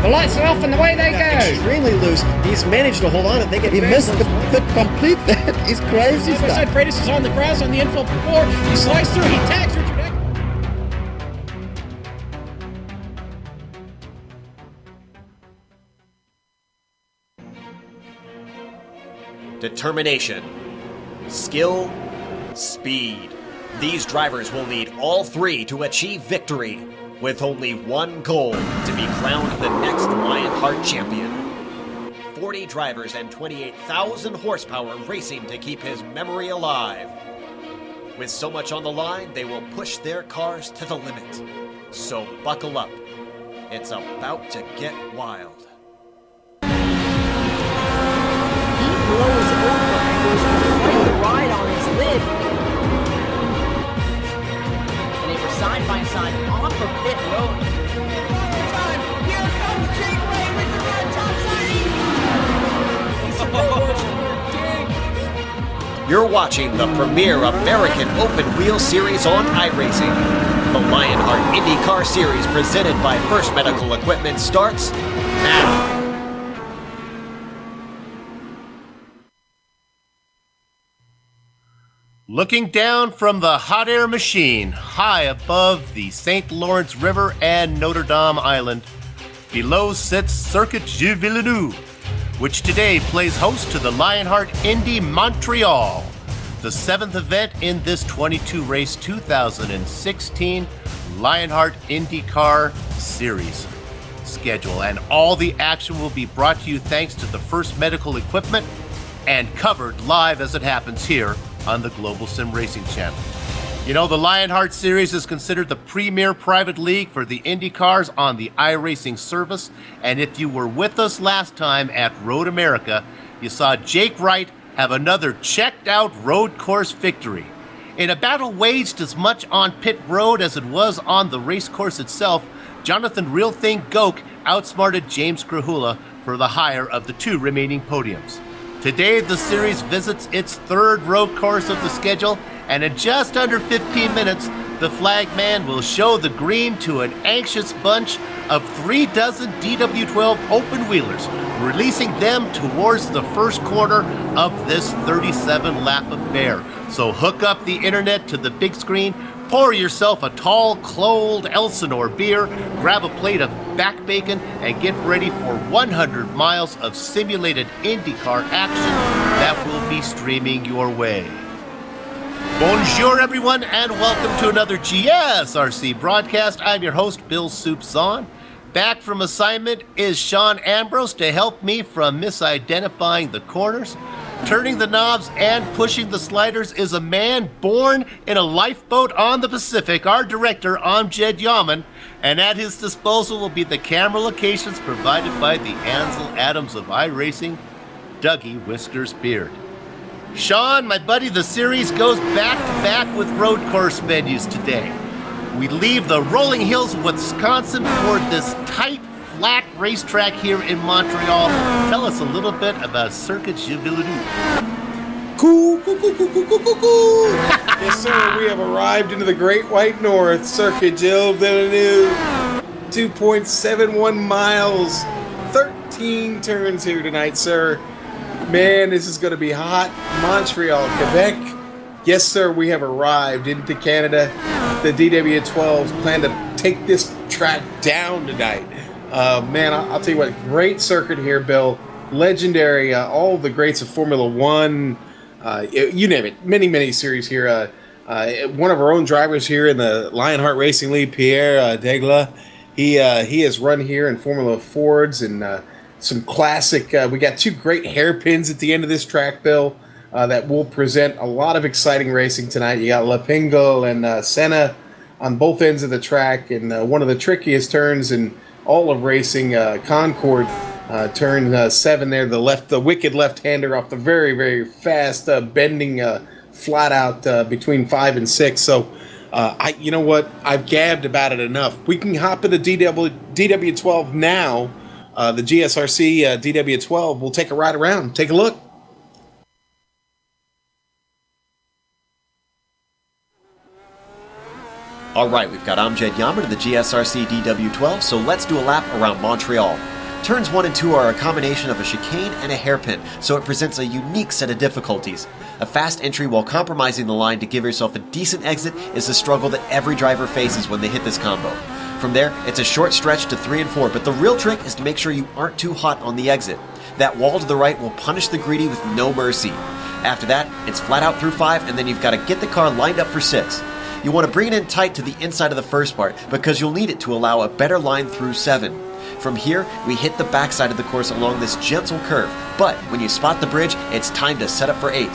The lights are off and away they go. Extremely loose. He's managed to hold on and He missed the complete that. He's crazy As I said, stuff. Freitas is on the grass on the infield floor. He slides through. He tags Richard Eck. Determination, skill, speed. These drivers will need all three to achieve victory, with only one goal: to be crowned the next Lionheart champion. 40 drivers and 28,000 horsepower racing to keep his memory alive. With so much on the line, they will push their cars to the limit. So buckle up. It's about to get wild. Blows over and goes quite a ride on his lid. And they were side by side off of pit road. Time. Here comes Jake Ray with the red top side. You're watching the premier American Open Wheel Series on iRacing. The Lionheart IndyCar Series presented by First Medical Equipment starts now. Looking down from the hot air machine, high above the St. Lawrence River and Notre Dame Island, below sits Circuit de Villeneuve, which today plays host to the Lionheart Indy Montreal, the seventh event in this 22-race 2016 Lionheart IndyCar Series schedule. And all the action will be brought to you thanks to the First Medical Equipment and covered live as it happens here on the Global Sim Racing Channel. You know, the Lionheart Series is considered the premier private league for the Indy cars on the iRacing service, and if you were with us last time at Road America, you saw Jake Wright have another checked-out road course victory. In a battle waged as much on pit road as it was on the race course itself, Jonathan Real Thing Goke outsmarted James Krahula for the higher of the two remaining podiums. Today, the series visits its third road course of the schedule, and in just under 15 minutes, the flag man will show the green to an anxious bunch of 3 dozen DW12 open wheelers, releasing them towards the first corner of this 37-lap affair. So hook up the internet to the big screen, pour yourself a tall, cold Elsinore beer, grab a plate of back bacon, and get ready for 100 miles of simulated IndyCar action that will be streaming your way. Bonjour, everyone, and welcome to another GSRC broadcast. I'm your host, Bill Soup Zahn. Back from assignment is Sean Ambrose to help me from misidentifying the corners. Turning the knobs and pushing the sliders is a man born in a lifeboat on the Pacific, our director, Amjad Yaman, and at his disposal will be the camera locations provided by the Ansel Adams of iRacing, Dougie Whiskers Beard. Sean, my buddy, the series goes back-to-back with road course venues today. We leave the rolling hills of Wisconsin for this tight, flat racetrack here in Montreal. Tell us a little bit about Circuit de Villeneuve. Cool. Yes, sir. We have arrived into the Great White North, Circuit de Villeneuve. 2.71 miles, 13 turns here tonight, sir. Man, this is going to be hot. Montreal, Quebec. Yes, sir, we have arrived into Canada. The DW12s plan to take this track down tonight. Man, I'll tell you what, great circuit here, Bill. Legendary, all the greats of Formula One, you name it, many series here. One of our own drivers here in the Lionheart Racing League, Pierre Degla, he has run here in Formula Fords and some classic. We got 2 great hairpins at the end of this track, Bill, that will present a lot of exciting racing tonight. You got La Pingle and Senna on both ends of the track, and one of the trickiest turns in all of racing, Concord, turn 7 there, the wicked left-hander off the very fast bending flat out between 5 and 6. So you know what, I've gabbed about it enough. We can hop into DW12 now. The GSRC DW12. We'll take a ride around, take a look. Alright, we've got Amjad Yammer to the GSRC DW12, so let's do a lap around Montreal. Turns 1 and 2 are a combination of a chicane and a hairpin, so it presents a unique set of difficulties. A fast entry while compromising the line to give yourself a decent exit is the struggle that every driver faces when they hit this combo. From there, it's a short stretch to 3 and 4, but the real trick is to make sure you aren't too hot on the exit. That wall to the right will punish the greedy with no mercy. After that, it's flat out through 5, and then you've got to get the car lined up for 6. You want to bring it in tight to the inside of the first part, because you'll need it to allow a better line through 7. From here, we hit the backside of the course along this gentle curve, but when you spot the bridge, it's time to set up for 8.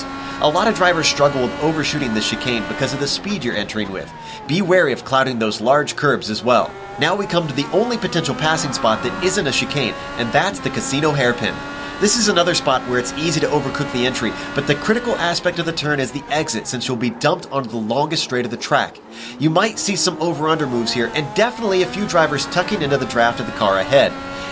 A lot of drivers struggle with overshooting the chicane because of the speed you're entering with. Be wary of clouding those large curbs as well. Now we come to the only potential passing spot that isn't a chicane, and that's the casino hairpin. This is another spot where it's easy to overcook the entry, but the critical aspect of the turn is the exit, since you'll be dumped onto the longest straight of the track. You might see some over-under moves here, and definitely a few drivers tucking into the draft of the car ahead.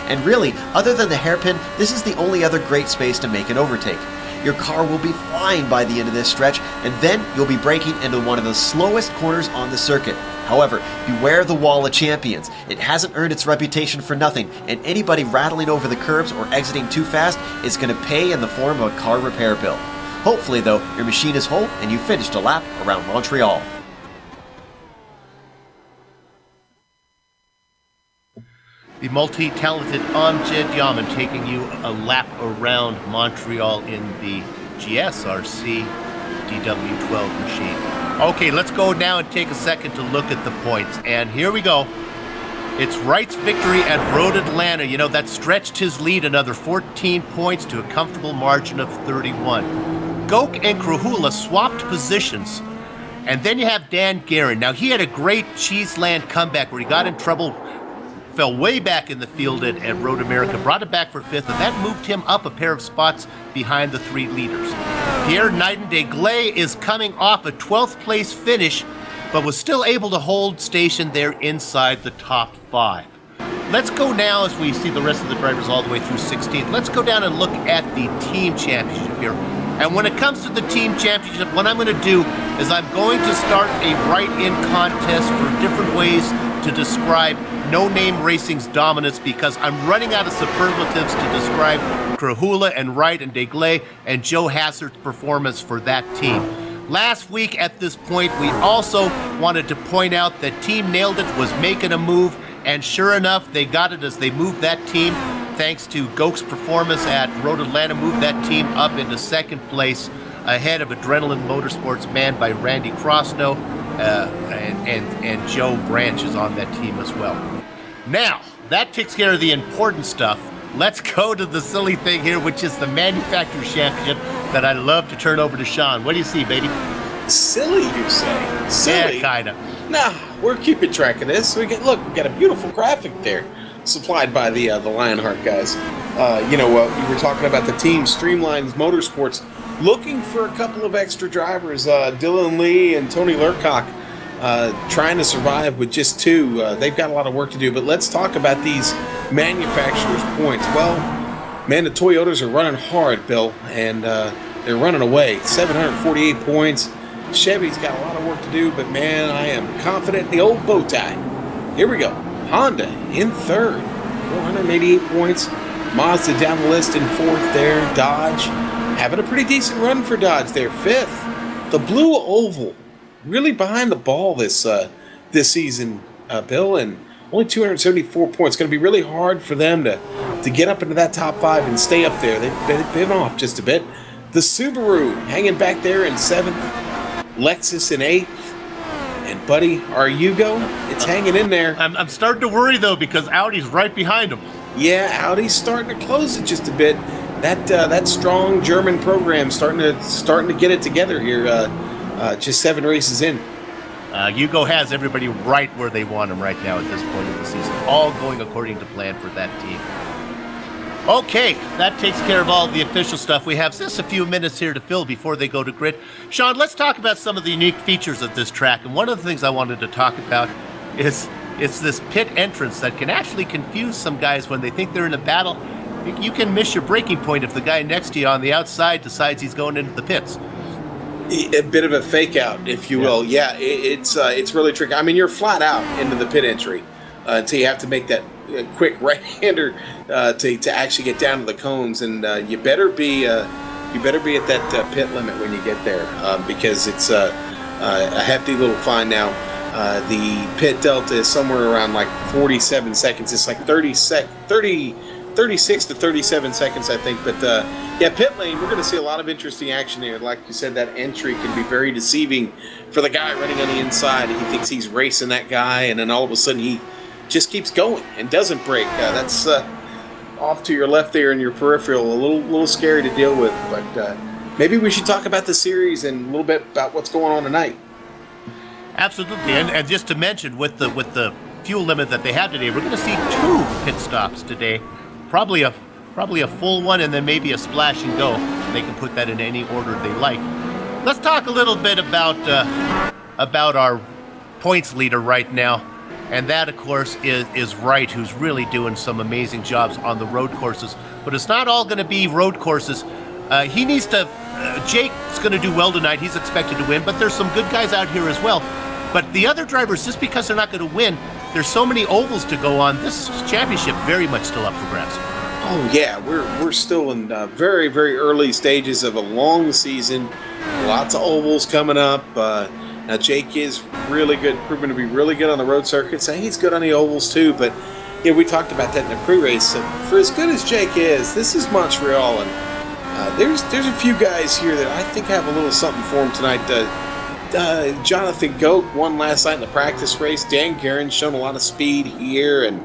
And really, other than the hairpin, this is the only other great space to make an overtake. Your car will be flying by the end of this stretch, and then you'll be braking into one of the slowest corners on the circuit. However, beware the wall of champions. It hasn't earned its reputation for nothing, and anybody rattling over the curbs or exiting too fast is going to pay in the form of a car repair bill. Hopefully, though, your machine is whole and you finished a lap around Montreal. The multi-talented Amjad Yaman taking you a lap around Montreal in the GSRC DW12 machine. Okay, let's go now and take a second to look at the points. And here we go. It's Wright's victory at Road Atlanta. You know, that stretched his lead another 14 points to a comfortable margin of 31. Gok and Krahula swapped positions. And then you have Dan Guerin. Now, he had a great Cheeseland comeback where he got in trouble, fell way back in the field at Road America, brought it back for 5th, and that moved him up a pair of spots behind the 3 leaders. Pierre Nightingale is coming off a 12th place finish, but was still able to hold station there inside the top 5. Let's go now, as we see the rest of the drivers all the way through 16th, let's go down and look at the team championship here. And when it comes to the team championship, what I'm going to do is I'm going to start a write-in contest for different ways to describe No Name Racing's dominance, because I'm running out of superlatives to describe Krahula and Wright and Degley and Joe Hassard's performance for that team. Last week at this point, we also wanted to point out that Team Nailed It was making a move, and sure enough, they got it as they moved that team, thanks to Gok's performance at Road Atlanta, moved that team up into 2nd place ahead of Adrenaline Motorsports manned by Randy Crosno, and Joe Branch is on that team as well. Now, that takes care of the important stuff. Let's go to the silly thing here, which is the Manufacturers Championship that I love to turn over to Sean. What do you see, baby? Silly, you say? Silly? Yeah, kinda. Nah, we're keeping track of this. We got a beautiful graphic there, supplied by the Lionheart guys. You were talking about the team Streamlines Motorsports looking for a couple of extra drivers. Dylan Lee and Tony Lurcock trying to survive with just 2. They've got a lot of work to do, but let's talk about these manufacturers' points. Well, man, the Toyotas are running hard, Bill, and they're running away. 748 points. Chevy's got a lot of work to do, but man, I am confident in the old bow tie. Here we go. Honda in 3rd, 488 points. Mazda down the list in 4th there. Dodge having a pretty decent run for Dodge there. 5th. The Blue Oval really behind the ball this season, Bill, and only 274 points. It's going to be really hard for them to get up into that top 5 and stay up there. They've been off just a bit. The Subaru hanging back there in 7th. Lexus in 8th. And, buddy, our Yugo, it's hanging in there. I'm starting to worry, though, because Audi's right behind him. Yeah, Audi's starting to close it just a bit. That strong German program starting to get it together here. Just 7 races in. Yugo has everybody right where they want him right now at this point of the season. All going according to plan for that team. Okay, that takes care of all the official stuff. We have just a few minutes here to fill before they go to grid. Sean, let's talk about some of the unique features of this track. And one of the things I wanted to talk about is it's this pit entrance that can actually confuse some guys when they think they're in a battle. You can miss your braking point if the guy next to you on the outside decides he's going into the pits. A bit of a fake out, if you will. Yeah, it's really tricky. I mean, you're flat out into the pit entry until you have to make that quick right-hander to actually get down to the cones, and you better be at that pit limit when you get there because it's a hefty little fine now. The pit delta is somewhere around like 47 seconds. It's like 36 to 37 seconds, I think. But yeah, pit lane, we're going to see a lot of interesting action here. Like you said, that entry can be very deceiving for the guy running on the inside. He thinks he's racing that guy, and then all of a sudden he just keeps going and doesn't brake. That's off to your left there in your peripheral. A little scary to deal with. But maybe we should talk about the series and a little bit about what's going on tonight. Absolutely, and just to mention, with the fuel limit that they have today, we're going to see 2 pit stops today. Probably a full one, and then maybe a splash and go. They can put that in any order they like. Let's talk a little bit about our points leader right now, and that, of course, is Wright, who's really doing some amazing jobs on the road courses. But it's not all going to be road courses. He needs to. Jake's going to do well tonight. He's expected to win, but there's some good guys out here as well. But the other drivers, just because they're not going to win, there's so many ovals to go on. This championship very much still up for grabs. Oh yeah, we're still in very, very early stages of a long season. Lots of ovals coming up. Now Jake is really good, proven to be really good on the road circuits. And he's good on the ovals too. But yeah, we talked about that in the pre-race. So for as good as Jake is, this is Montreal, and there's a few guys here that I think have a little something for him tonight. Jonathan Goke won last night in the practice race. Dan Guerin's shown a lot of speed here, and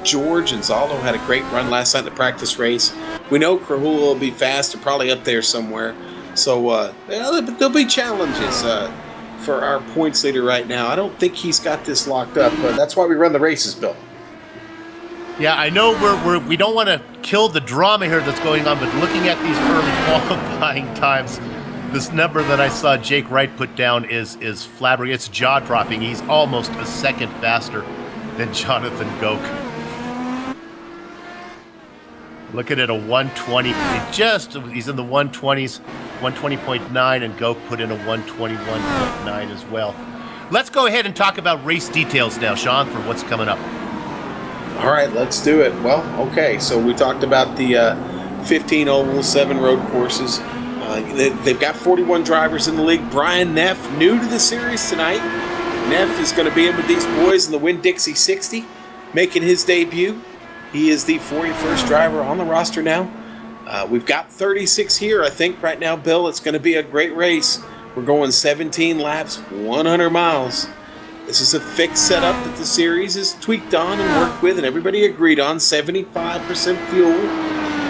George and Zaldo had a great run last night in the practice race. We know Krahula will be fast and probably up there somewhere. So there'll be challenges for our points leader right now. I don't think he's got this locked up. That's why we run the races, Bill. Yeah, I know we don't want to kill the drama here that's going on, but looking at these early qualifying times, this number that I saw Jake Wright put down is flattering. It's jaw-dropping. He's almost a second faster than Jonathan Goke. Looking at a 120. He's in the 120s, 120.9, and Goke put in a 121.9 as well. Let's go ahead and talk about race details now, Sean, for what's coming up. All right, let's do it. Well, okay, so we talked about the 15 ovals, 7 road courses. They've got 41 drivers in the league. Brian Neff, new to the series tonight. Neff is going to be in with these boys in the Winn-Dixie 60, making his debut. He is the 41st driver on the roster now. We've got 36 here, I think, right now, Bill. It's going to be a great race. We're going 17 laps, 100 miles. This is a fixed setup that the series is tweaked on and worked with, and everybody agreed on. 75% fuel.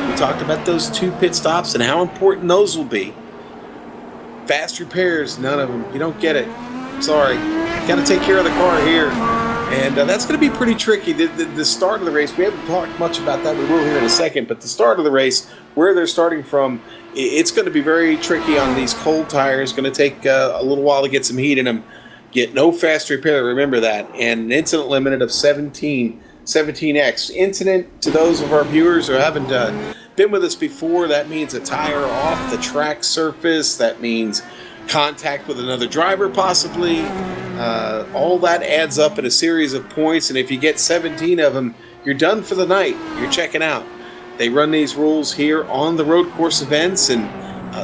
We talked about those 2 pit stops and how important those will be. Fast repairs, none of them. You don't get it. Sorry. Got to take care of the car here. And that's going to be pretty tricky. The start of the race, we haven't talked much about that. We will here in a second. But the start of the race, where they're starting from, it's going to be very tricky on these cold tires. Going to take a little while to get some heat in them. Get no fast repair, remember that. And an incident limited of 17X. Incident, to those of our viewers who haven't been with us before, that means a tire off the track surface. That means contact with another driver possibly. All that adds up in a series of points, and if you get 17 of them, you're done for the night. You're checking out. They run these rules here on the road course events, and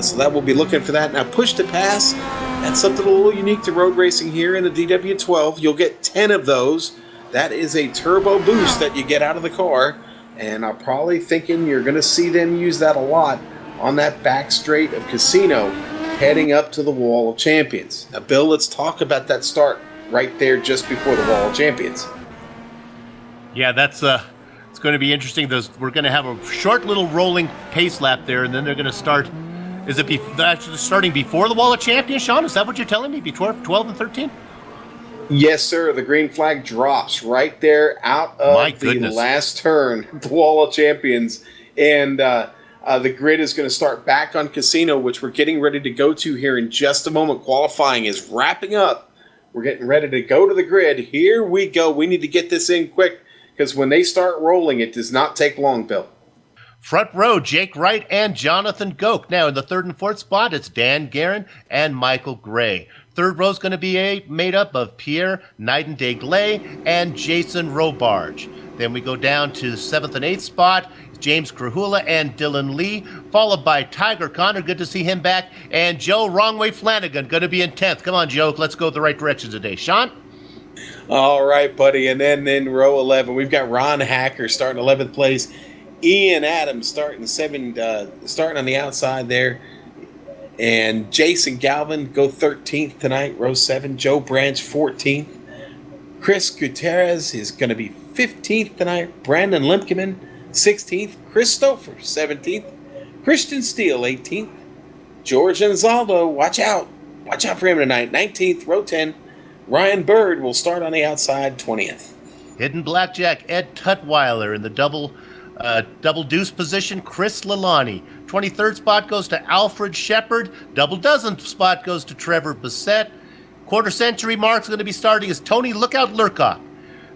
so that we'll be looking for that. Now, push to pass, that's something a little unique to road racing here in the DW12. You'll get 10 of those. That is a turbo boost that you get out of the car, and I'm probably thinking you're going to see them use that a lot on that back straight of Casino heading up to the Wall of Champions. Now, Bill, let's talk about that start right there just before the Wall of Champions. Yeah, that's it's going to be interesting. We're going to have a short little rolling pace lap there, and then they're going to start. Is it actually starting before the Wall of Champions, Sean? Is that what you're telling me? Before 12 and 13? Yes, sir. The green flag drops right there out of the last turn, the Wall of Champions. And the grid is going to start back on Casino, which we're getting ready to go to here in just a moment. Qualifying is wrapping up. We're getting ready to go to the grid. Here we go. We need to get this in quick because when they start rolling, it does not take long, Bill. Front row, Jake Wright and Jonathan Goke. Now in the third and fourth spot, it's Dan Guerin and Michael Gray. Third row is going to be made up of Pierre Nidendagley and Jason Robarge. Then we go down to the seventh and eighth spot, James Krahula and Dylan Lee, followed by Tiger Connor, good to see him back, and Joe Wrongway Flanagan, going to be in 10th. Come on, Joe, let's go the right direction today. Sean? All right, buddy. And then in row 11, we've got Ron Hacker starting 11th place. Ian Adams starting starting on the outside there. And Jason Galvin go 13th tonight, row 7. Joe Branch 14th. Chris Gutierrez is going to be 15th tonight. Brandon Limkeman 16th. Christopher 17th. Christian Steele 18th. George Anzaldo, watch out. Watch out for him tonight. 19th, row 10. Ryan Bird will start on the outside, 20th. Hidden Blackjack, Ed Tutwiler in the double deuce position, Chris Lalani. 23rd spot goes to Alfred Shepard. Double dozen spot goes to Trevor Bissett. Quarter century mark's going to be starting as Tony Lookout Lurkoff.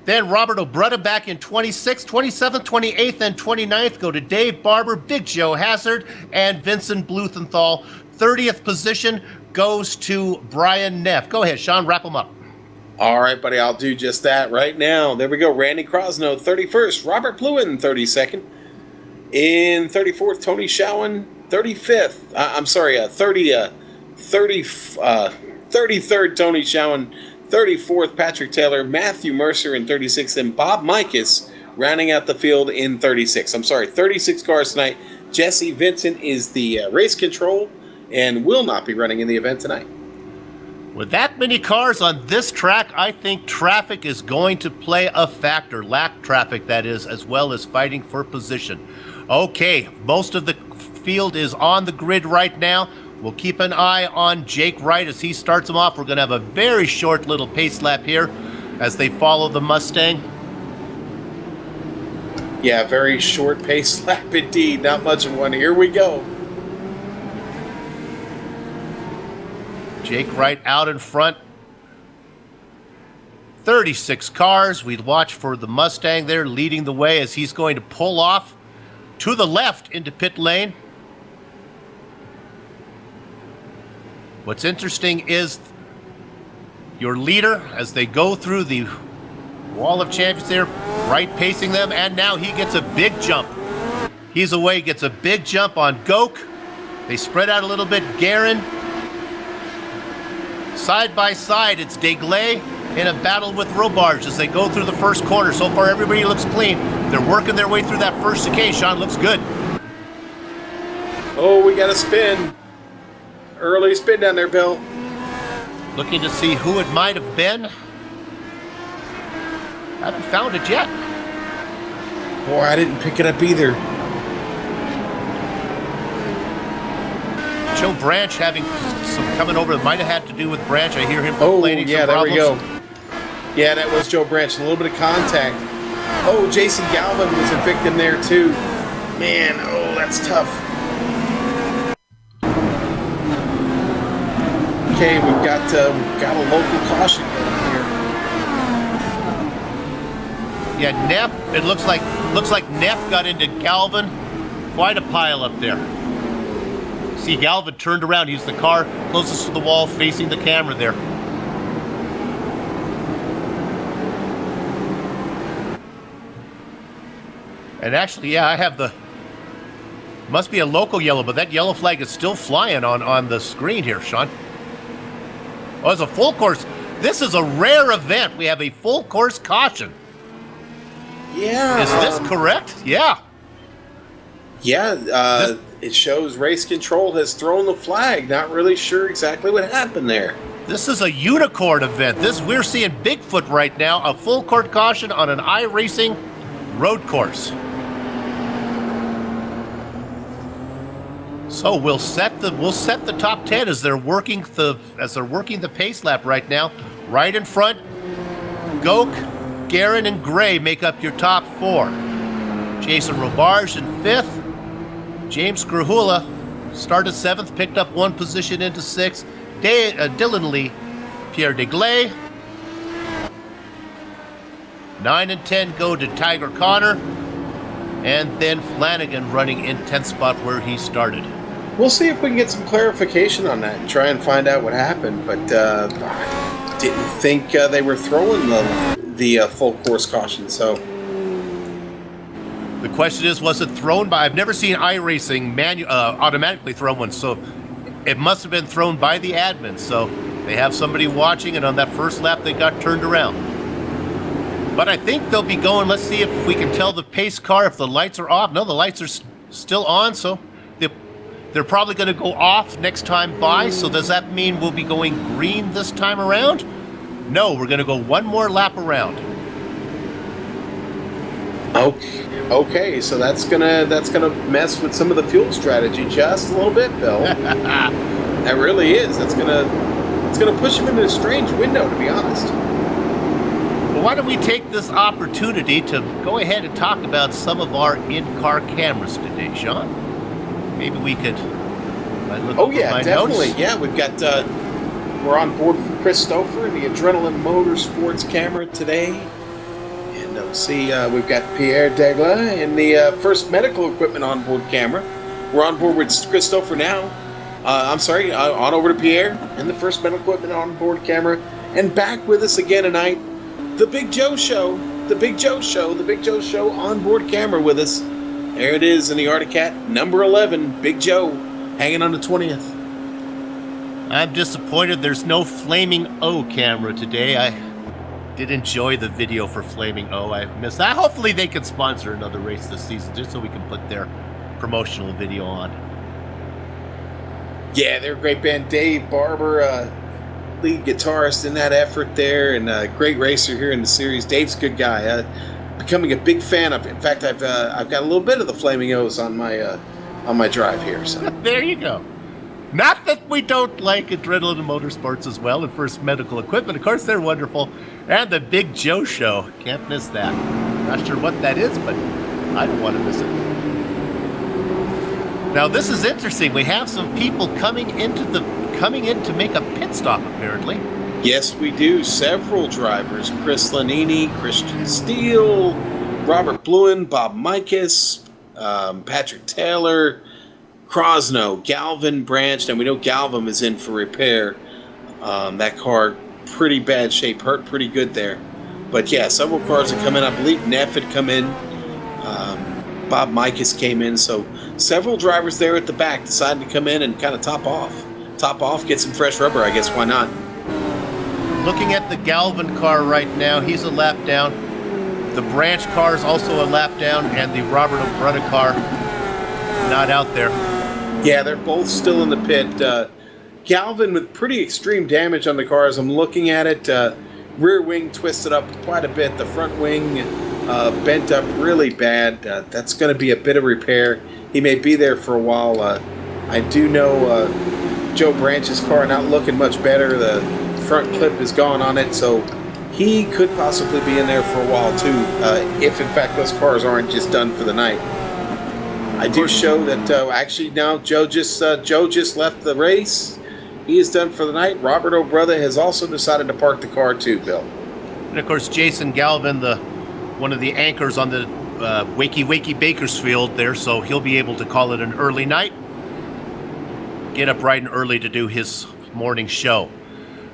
Then Robert Obretta back in 26th, 27th, 28th, and 29th go to Dave Barber, Big Joe Hazard, and Vincent Bluthenthal. 30th position goes to Brian Neff. Go ahead, Sean, wrap them up. All right, buddy, I'll do just that right now. There we go. Randy Crosno, 31st. Robert Plewin, 32nd. In 34th, Tony Showen, 35th. 33rd, Tony Showen. 34th, Patrick Taylor. Matthew Mercer in 36th. And Bob Mikas rounding out the field in 36. 36 cars tonight. Jesse Vincent is the race control and will not be running in the event tonight. With that many cars on this track, I think traffic is going to play a factor. Lack traffic, that is, as well as fighting for position. Okay, most of the field is on the grid right now. We'll keep an eye on Jake Wright as he starts them off. We're going to have a very short little pace lap here as they follow the Mustang. Yeah, very short pace lap indeed. Not much of one. Here we go. Jake Wright out in front. 36 cars. We'd watch for the Mustang there leading the way as he's going to pull off to the left into pit lane. What's interesting is your leader as they go through the wall of champions there, Wright pacing them, and now he gets a big jump. He's away, gets a big jump on Goke. They spread out a little bit. Guerin. Side by side, it's Degley in a battle with Robarge as they go through the first corner. So far, everybody looks clean. They're working their way through that first chicane. Sean, looks good. Oh, we got a spin. Early spin down there, Bill. Looking to see who it might have been. Haven't found it yet. Boy, I didn't pick it up either. Joe Branch having some coming over. It might have had to do with Branch. I hear him complaining. Oh, yeah, some there we problems. go. Yeah, that was Joe Branch. A little bit of contact. Oh, Jason Galvin was a victim there, too. Man, oh, that's tough. Okay, we've got a local caution going here. Yeah, Neff. It looks like Neff got into Galvin. Quite a pile up there. See, Galvin turned around. He's the car closest to the wall, facing the camera there. And actually, yeah, I have the. Must be a local yellow, but that yellow flag is still flying on the screen here, Sean. Oh, it's a full course. This is a rare event. We have a full course caution. Yeah. Is this correct? Yeah. Yeah, it shows race control has thrown the flag. Not really sure exactly what happened there. This is a unicorn event. We're seeing Bigfoot right now. A full court caution on an iRacing road course. So we'll set the top 10 as they're working the pace lap right now. Right in front, Goke, Guerin, and Gray make up your top 4. Jason Robarge in 5th. James Krahula started 7th, picked up 1 position into 6th. Dylan Lee, Pierre Degley. 9 and 10 go to Tiger Connor. and then Flanagan running in 10th spot where he started. We'll see if we can get some clarification on that and try and find out what happened. But I didn't think they were throwing the full course caution. So the question is, was it thrown by? I've never seen iRacing automatically throw one, so it must have been thrown by the admin. So they have somebody watching, and on that first lap, they got turned around. But I think they'll be going. Let's see if we can tell the pace car if the lights are off. No, the lights are still on, so they're probably going to go off next time by. So does that mean we'll be going green this time around? No, we're going to go one more lap around. Okay, so that's gonna mess with some of the fuel strategy just a little bit, Bill. That really is. It's gonna push him into a strange window, to be honest. Well, why don't we take this opportunity to go ahead and talk about some of our in-car cameras today, Sean? Maybe we could. Oh yeah, definitely. Notes. Yeah, we've got. We're on board with Christopher, the Adrenaline Motorsports camera today. See, we've got Pierre Degla in the first medical equipment onboard camera. We're on board with Christopher now. On over to Pierre in the first medical equipment onboard camera. And back with us again tonight, the Big Joe Show. The Big Joe Show. The Big Joe Show onboard camera with us. There it is in the Arctic Cat, number 11, Big Joe, hanging on the 20th. I'm disappointed there's no Flaming O camera today. I did enjoy the video for Flaming O. I missed that. Hopefully they can sponsor another race this season just so we can put their promotional video on. Yeah, they're a great band. Dave Barber, lead guitarist in that effort there, and a great racer here in the series. Dave's a good guy. Becoming a big fan of it. In fact, I've got a little bit of the Flaming O's on my drive here. So there you go. Not that we don't like Adrenaline Motorsports as well, and First Medical Equipment. Of course, they're wonderful. And the Big Joe Show. Can't miss that. Not sure what that is, but I don't want to miss it. Now, this is interesting. We have some people coming in to make a pit stop, apparently. Yes, we do. Several drivers. Chris Lanini, Christian Steele, Robert Bluen, Bob Mikas, Patrick Taylor, Krosno, Galvin branched, and we know Galvin is in for repair. That car, pretty bad shape, hurt pretty good there. But yeah, several cars have come in. I believe Neff had come in. Bob Mikas came in. So several drivers there at the back decided to come in and kind of top off, get some fresh rubber. I guess why not? Looking at the Galvin car right now, he's a lap down. The Branch car is also a lap down, and the Robert O'Brien car not out there. Yeah, they're both still in the pit. Galvin with pretty extreme damage on the car as I'm looking at it. Rear wing twisted up quite a bit. The front wing bent up really bad. That's going to be a bit of repair. He may be there for a while. I do know Joe Branch's car not looking much better. The front clip is gone on it, so he could possibly be in there for a while too, if in fact those cars aren't just done for the night. I do show that actually now Joe just left the race. He is done for the night. Robert O'Brien has also decided to park the car too, Bill. And of course, Jason Galvin, one of the anchors on the Wakey Bakersfield there, so he'll be able to call it an early night. Get up bright and early to do his morning show.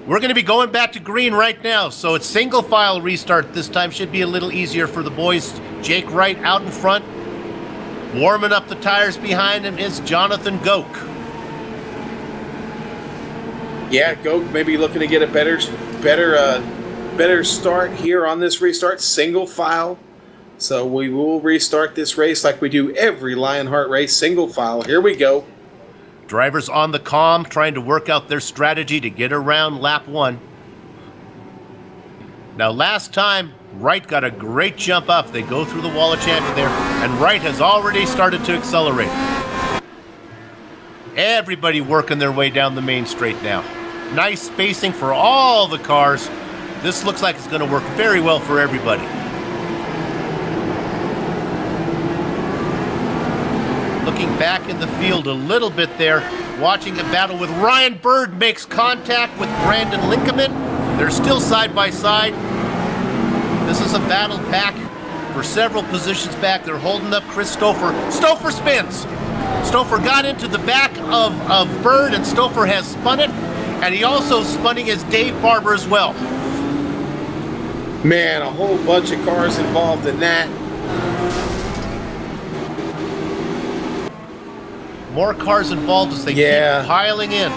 We're going to be going back to green right now, so it's single file restart this time. Should be a little easier for the boys. Jake Wright out in front. Warming up the tires behind him is Jonathan Goke. Yeah, Goke maybe looking to get a better start here on this restart. Single file. So we will restart this race like we do every Lionheart race. Single file. Here we go. Drivers on the comm trying to work out their strategy to get around lap 1. Now, last time, Wright got a great jump up. They go through the wall of champion there, and Wright has already started to accelerate. Everybody working their way down the main straight now. Nice spacing for all the cars. This looks like it's going to work very well for everybody. Looking back in the field a little bit there, watching a battle with Ryan Bird makes contact with Brandon Linkeman. They're still side by side. This is a battle back We're several positions back. They're holding up Chris Stouffer. Stouffer spins. Stouffer got into the back of Bird, and Stouffer has spun it. And he also spunning as Dave Barber as well. Man, a whole bunch of cars involved in that. More cars involved as they keep piling in.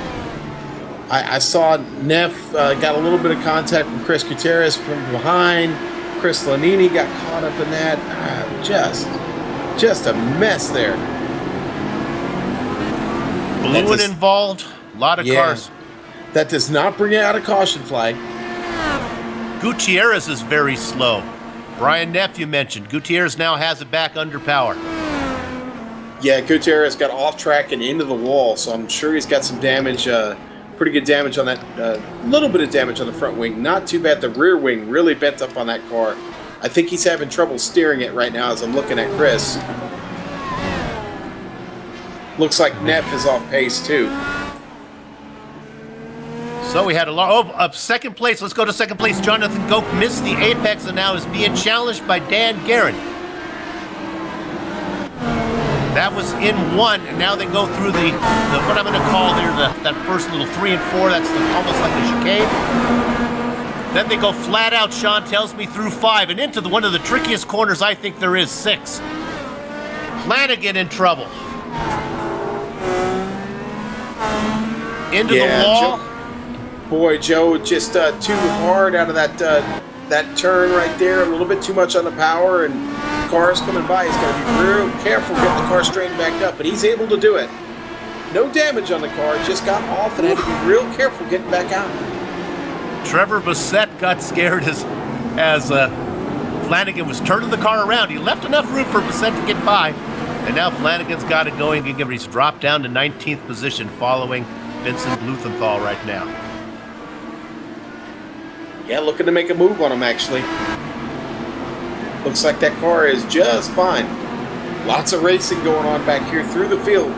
I saw Neff got a little bit of contact from Chris Gutierrez from behind. Chris Lanini got caught up in that. Just a mess there. Blue and involved. A lot of cars. That does not bring out a caution flag. Gutierrez is very slow. Brian Neff, you mentioned. Gutierrez now has it back under power. Yeah, Gutierrez got off track and into the wall, so I'm sure he's got some damage, pretty good damage on that, little bit of damage on the front wing. Not too bad. The rear wing really bent up on that car. I think he's having trouble steering it right now as I'm looking at Chris. Looks like Neff is off pace, too. So we had up second place. Let's go to second place. Jonathan Goke missed the apex and now is being challenged by Dan Guerin. That was in one, and now they go through the what I'm going to call there, that first little 3 and 4. That's almost like a chicane. Then they go flat out, Sean tells me, through 5 and into one of the trickiest corners I think there is, 6. Flanagan in trouble. Into the wall. Joe just too hard out of that turn right there. A little bit too much on the power, and cars coming by. He's got to be real careful getting the car straightened back up, but he's able to do it. No damage on the car, just got off and had to be real careful getting back out. Trevor Bassett got scared as Flanagan was turning the car around. He left enough room for Bassett to get by, and now Flanagan's got it going again. He's dropped down to 19th position following Vincent Blumenthal right now. Yeah, looking to make a move on him, actually. Looks like that car is just fine. Lots of racing going on back here through the field.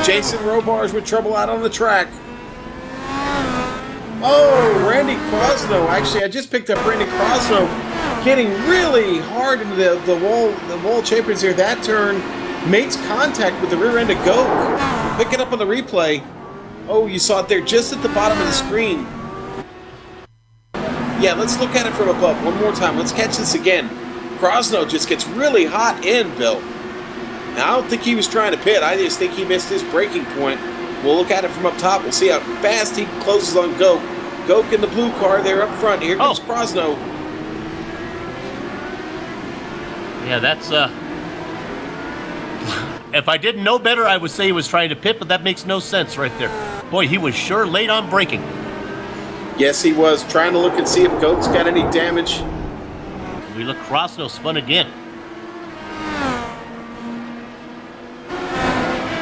Jason Robar's with trouble out on the track. Oh, Randy Crosno. Actually, I just picked up Randy Crosno getting really hard into the wall champions here. That turn makes contact with the rear end of Goke. Pick it up on the replay. Oh, you saw it there just at the bottom of the screen. Yeah, let's look at it from above one more time. Let's catch this again. Crosno just gets really hot in, Bill. Now, I don't think he was trying to pit. I just think he missed his braking point. We'll look at it from up top. We'll see how fast he closes on Goke. Goke in the blue car there up front. Here comes Crosno. Yeah, that's... If I didn't know better, I would say he was trying to pit, but that makes no sense right there. Boy, he was sure late on braking. Yes, he was trying to look and see if Goke's got any damage. We look, Crosno spun again.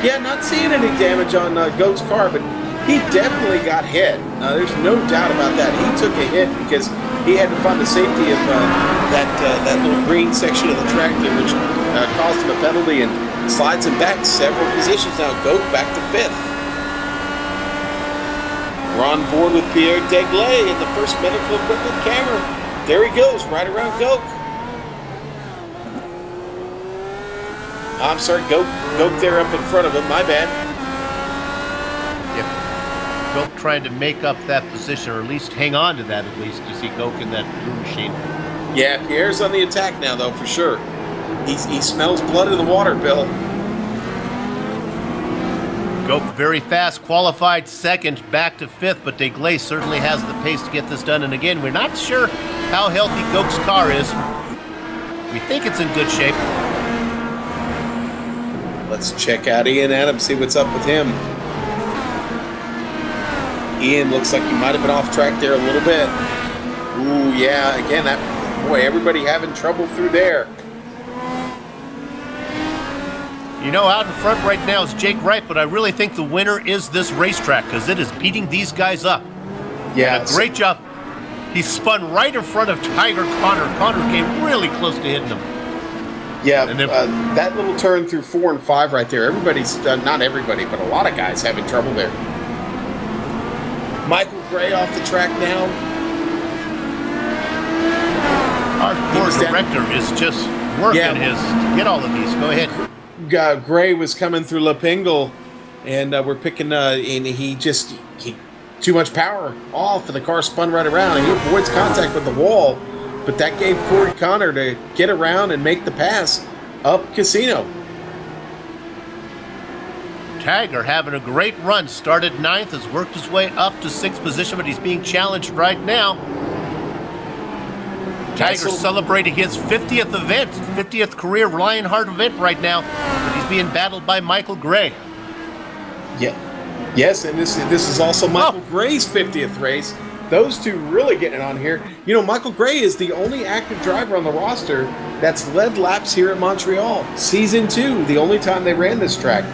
Yeah, not seeing any damage on Goke's car, but he definitely got hit. There's no doubt about that. He took a hit because he had to find the safety of that little green section of the track there, which caused him a penalty and slides him back several positions. Now Goke back to 5th. We're on board with Pierre Degley in the first medical equipment camera. There he goes, right around Goke. I'm sorry, Goke there up in front of him, my bad. Yeah. Goke trying to make up that position, or at least hang on to that at least. You see Goke in that blue machine. Yeah, Pierre's on the attack now, though, for sure. He smells blood in the water, Bill. Goke very fast, qualified 2nd, back to 5th, but Degley certainly has the pace to get this done. And again, we're not sure how healthy Goke's car is. We think it's in good shape. Let's check out Ian Adams, see what's up with him. Ian looks like he might have been off track there a little bit. Ooh, yeah, again, everybody having trouble through there. You know, out in front right now is Jake Wright, but I really think the winner is this racetrack because it is beating these guys up. Yeah, and a great job. He spun right in front of Tiger Connor. Connor came really close to hitting him. Yeah, and then, that little turn through 4 and 5 right there, everybody's, not everybody, but a lot of guys having trouble there. Michael Gray off the track now. hardcore director is just working to get all of these. Go ahead. Gray was coming through La Pingle, and we're picking, and he too much power off, and the car spun right around, and he avoids contact with the wall, but that gave Corey Connor to get around and make the pass up Casino. Tiger having a great run, started 9th, has worked his way up to 6th position, but he's being challenged right now. Tiger celebrating his 50th event, 50th career Lionheart event right now, but he's being battled by Michael Gray. Yeah. Yes, and this is also Michael Gray's 50th race. Those two really getting it on here. You know, Michael Gray is the only active driver on the roster that's led laps here at Montreal. Season 2, the only time they ran this track.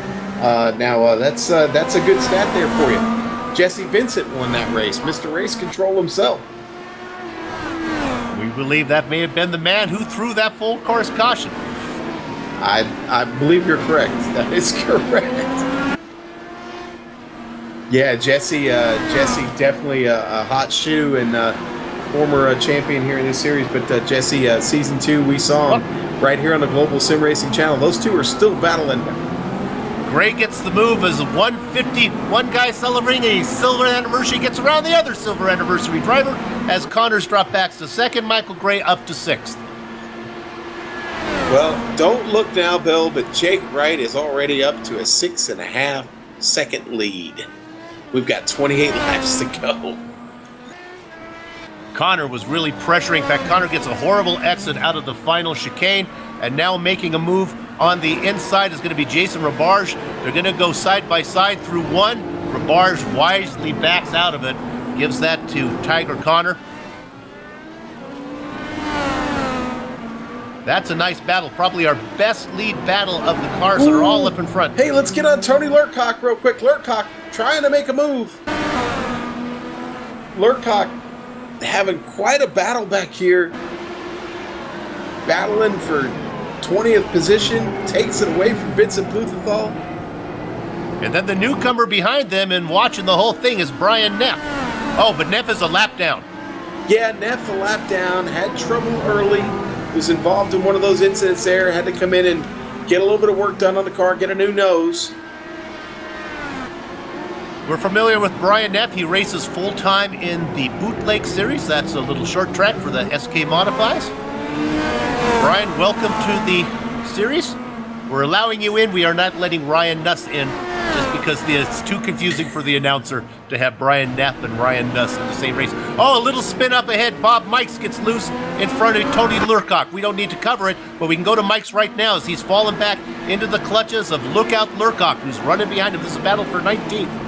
That's a good stat there for you. Jesse Vincent won that race. Mr. Race Control himself. We believe that may have been the man who threw that full course caution. I believe you're correct. That is correct. Yeah, Jesse definitely a hot shoe and former champion here in this series. But Jesse, season 2, we saw him right here on the Global Sim Racing channel. Those two are still battling. Gray gets the move as 150, one guy celebrating a silver anniversary, gets around the other silver anniversary driver as Connors drop back to 2nd, Michael Gray up to 6th. Well, don't look now, Bill, but Jake Wright is already up to a 6.5 second lead. We've got 28 laps to go. Connor was really pressuring. In fact, Connor gets a horrible exit out of the final chicane, and now making a move on the inside is going to be Jason Rabarge. They're going to go side by side through 1. Rabarge wisely backs out of it, gives that to Tiger Connor. That's a nice battle, probably our best lead battle of the cars that are all up in front. Hey, let's get on Tony Lurcock real quick. Lurcock trying to make a move. Lurcock having quite a battle back here. Battling for 20th position, takes it away from Vincent Blumenthal. And then the newcomer behind them and watching the whole thing is Brian Neff. Oh, but Neff is a lap down. Yeah, Neff a lap down, had trouble early, was involved in one of those incidents there, had to come in and get a little bit of work done on the car, get a new nose. We're familiar with Brian Neff. He races full-time in the Bootleg Series. That's a little short track for the SK Modifies. Brian, welcome to the series. We're allowing you in. We are not letting Ryan Nuss in just because it's too confusing for the announcer to have Brian Neff and Ryan Nuss in the same race. Oh, a little spin up ahead. Bob Mikes gets loose in front of Tony Lurcock. We don't need to cover it, but we can go to Mikes right now as he's fallen back into the clutches of Lookout Lurcock, who's running behind him. This is a battle for 19th.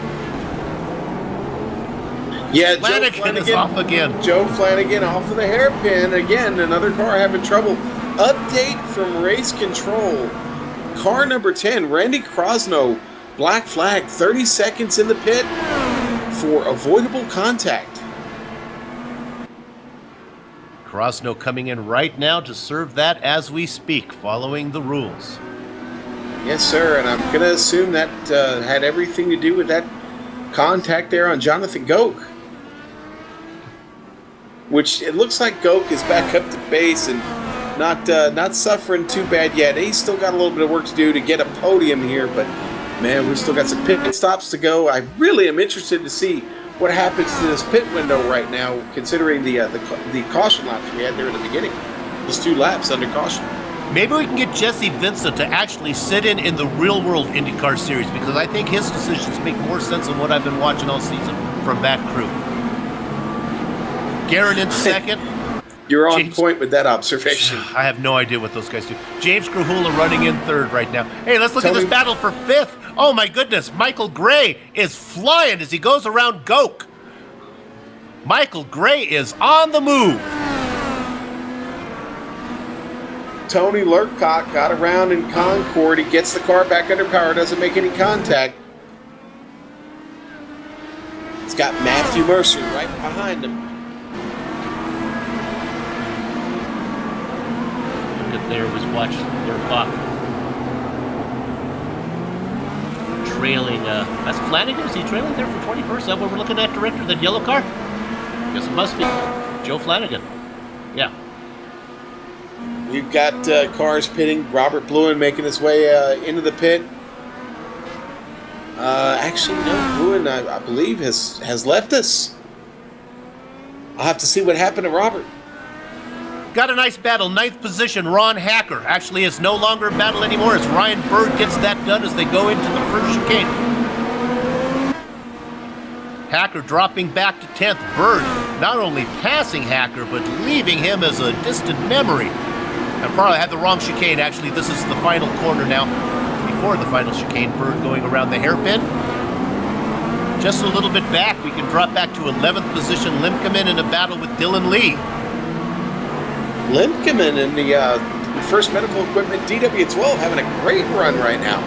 Yeah, Flanagan is off again. Joe Flanagan off of the hairpin. Again, another car having trouble. Update from Race Control. Car number 10, Randy Krosno, black flag, 30 seconds in the pit for avoidable contact. Krosno coming in right now to serve that as we speak, following the rules. Yes, sir, and I'm going to assume that had everything to do with that contact there on Jonathan Goke. Which it looks like Goke is back up to base and not suffering too bad yet. He's still got a little bit of work to do to get a podium here, but man, we've still got some pit stops to go. I really am interested to see what happens to this pit window right now, considering the caution laps we had there at the beginning. Those 2 laps under caution. Maybe we can get Jesse Vincent to actually sit in the real-world IndyCar series, because I think his decisions make more sense than what I've been watching all season from that crew. Garrett in 2nd. You're on point with that observation. I have no idea what those guys do. James Grahula running in 3rd right now. Hey, let's look at this battle for 5th. Oh my goodness, Michael Gray is flying as he goes around Goke. Michael Gray is on the move. Tony Lurcock got around in Concord. He gets the car back under power, doesn't make any contact. He's got Matthew Mercer right behind him. Look at there was watch Lurcock trailing. That's Flanagan. Is he trailing there for 21st? Is that what we're looking at, Director? That yellow car? Guess it must be Joe Flanagan. Yeah. We've got cars pitting. Robert Bluen making his way into the pit. Actually, no, Bluen, I believe, has left us. I'll have to see what happened to Robert. Got a nice battle. 9th position, Ron Hacker. Actually, it's no longer a battle anymore as Ryan Bird gets that done as they go into the first chicane. Hacker dropping back to 10th. Bird not only passing Hacker, but leaving him as a distant memory. I probably had the wrong chicane. Actually, this is the final corner now. Before the final chicane, Bird going around the hairpin. Just a little bit back, we can drop back to 11th position. Limkeman in a battle with Dylan Lee. Limkeman in the First Medical Equipment DW12 having a great run right now.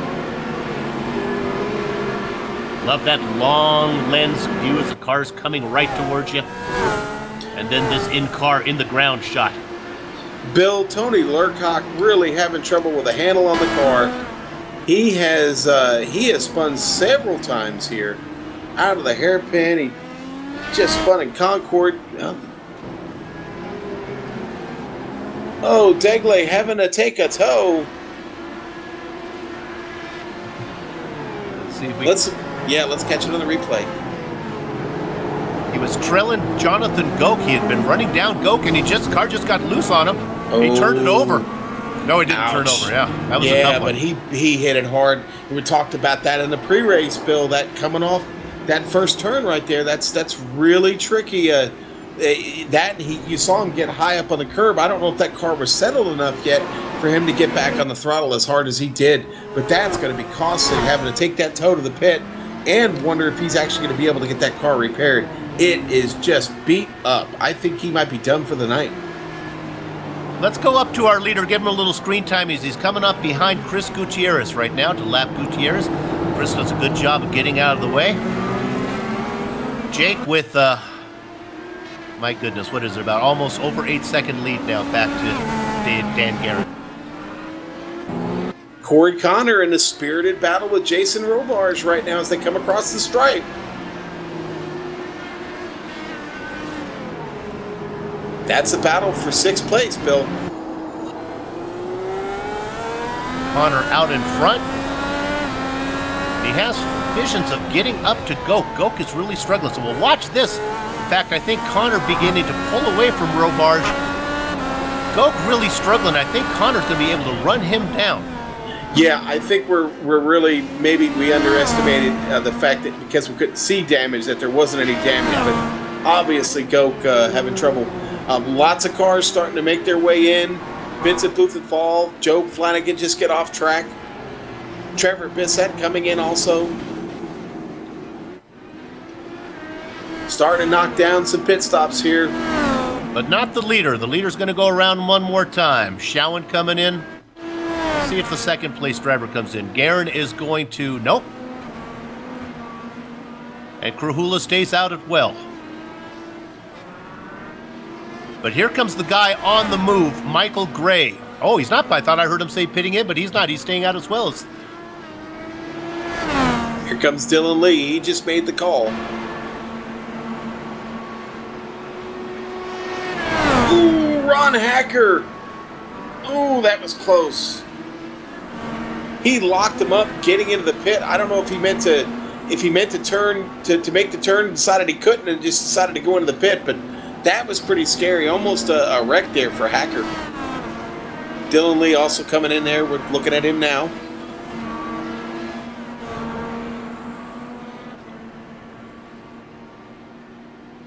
Love that long lens view as the car's coming right towards you. And then this in-car, in-the-ground shot. Bill, Tony Lurcock really having trouble with the handle on the car. He has spun several times here. Out of the hairpin, he just spun in Concord. Oh, Degley having to take a tow. Let's see if we Let's catch it on the replay. He was trailing Jonathan Goke. He had been running down Goke, and car just got loose on him. He turned it over. No, he didn't turn over. Yeah, that was a tough one. But he hit it hard. We talked about that in the pre-race, Bill. That coming off that first turn right there. That's really tricky. You saw him get high up on the curb. I don't know if that car was settled enough yet for him to get back on the throttle as hard as he did. But that's going to be costly, having to take that tow to the pit and wonder if he's actually going to be able to get that car repaired. It is just beat up. I think he might be done for the night. Let's go up to our leader, give him a little screen time as he's coming up behind Chris Gutierrez right now to lap Gutierrez. Chris does a good job of getting out of the way. Jake with, my goodness, what is it, about almost over 8-second lead now back to Dan Garrett. Corey Connor in a spirited battle with Jason Robarge right now as they come across the stripe. That's a battle for 6th place, Bill. Connor out in front. He has visions of getting up to Goke. Goke is really struggling, so we'll watch this. In fact, I think Connor beginning to pull away from Robarge. Goke really struggling. I think Connor's going to be able to run him down. Yeah, I think we're really, maybe we underestimated the fact that because we couldn't see damage, that there wasn't any damage, but obviously Goke having trouble. Lots of cars starting to make their way in. Vincent Blumenthal, Joe Flanagan just get off track. Trevor Bissett coming in also. Starting to knock down some pit stops here. But not the leader. The leader's going to go around one more time. Showen coming in. Let's see if the 2nd place driver comes in. Guerin is going to... Nope. And Krahula stays out as well. But here comes the guy on the move, Michael Gray. Oh, he's not. I thought I heard him say pitting in, but he's not. He's staying out as well. Here comes Dylan Lee. He just made the call. Ooh, Ron Hacker. Ooh, that was close. He locked him up getting into the pit. I don't know if he meant to turn to make the turn, decided he couldn't and just decided to go into the pit, but that was pretty scary. Almost a wreck there for Hacker. Dylan Lee also coming in there. We're looking at him now.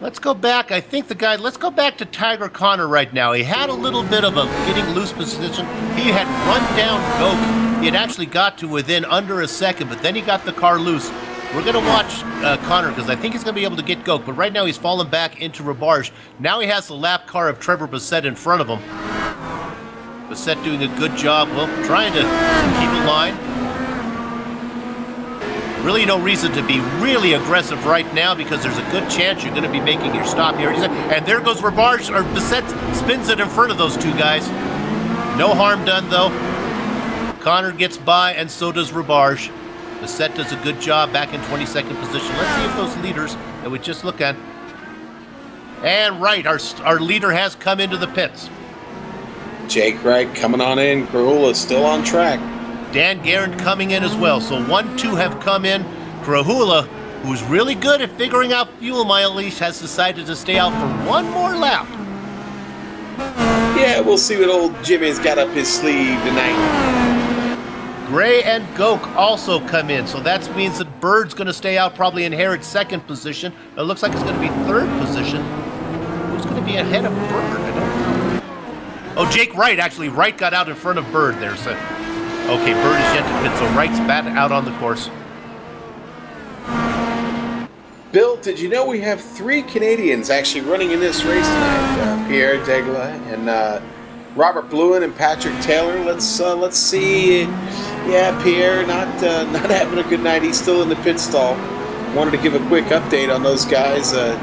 Let's go back. I think let's go back to Tiger Connor right now. He had a little bit of a getting loose position. He had run down Goke. He had actually got to within under a second, but then he got the car loose. We're going to watch Connor because I think he's going to be able to get Goke, but right now he's fallen back into Robarge. Now he has the lap car of Trevor Bissett in front of him. Bissett doing a good job, well, trying to keep a line. Really no reason to be really aggressive right now because there's a good chance you're going to be making your stop here. And there goes Robarge, or Bissett spins it in front of those two guys. No harm done, though. Connor gets by, and so does Robarge. Bissett does a good job back in 22nd position. Let's see if those leaders that we just looked at. And right, our leader has come into the pits. Jake Wright coming on in. Krahula still on track. Dan Garrett coming in as well. So 1, 2 have come in. Krahula, who's really good at figuring out fuel mileage, has decided to stay out for one more lap. Yeah, we'll see what old Jimmy's got up his sleeve tonight. Gray and Goke also come in, so that means that Bird's going to stay out, probably inherit second position. It looks like it's going to be third position. Who's going to be ahead of Bird? I don't know. Oh, Jake Wright, actually. Wright got out in front of Bird there. So, okay, Bird is yet to pit, so Wright's back out on the course. Bill, did you know we have 3 Canadians actually running in this race tonight? Pierre Degla and Robert Bluen and Patrick Taylor. Let's see. Yeah, Pierre not having a good night. He's still in the pit stall. Wanted to give a quick update on those guys. It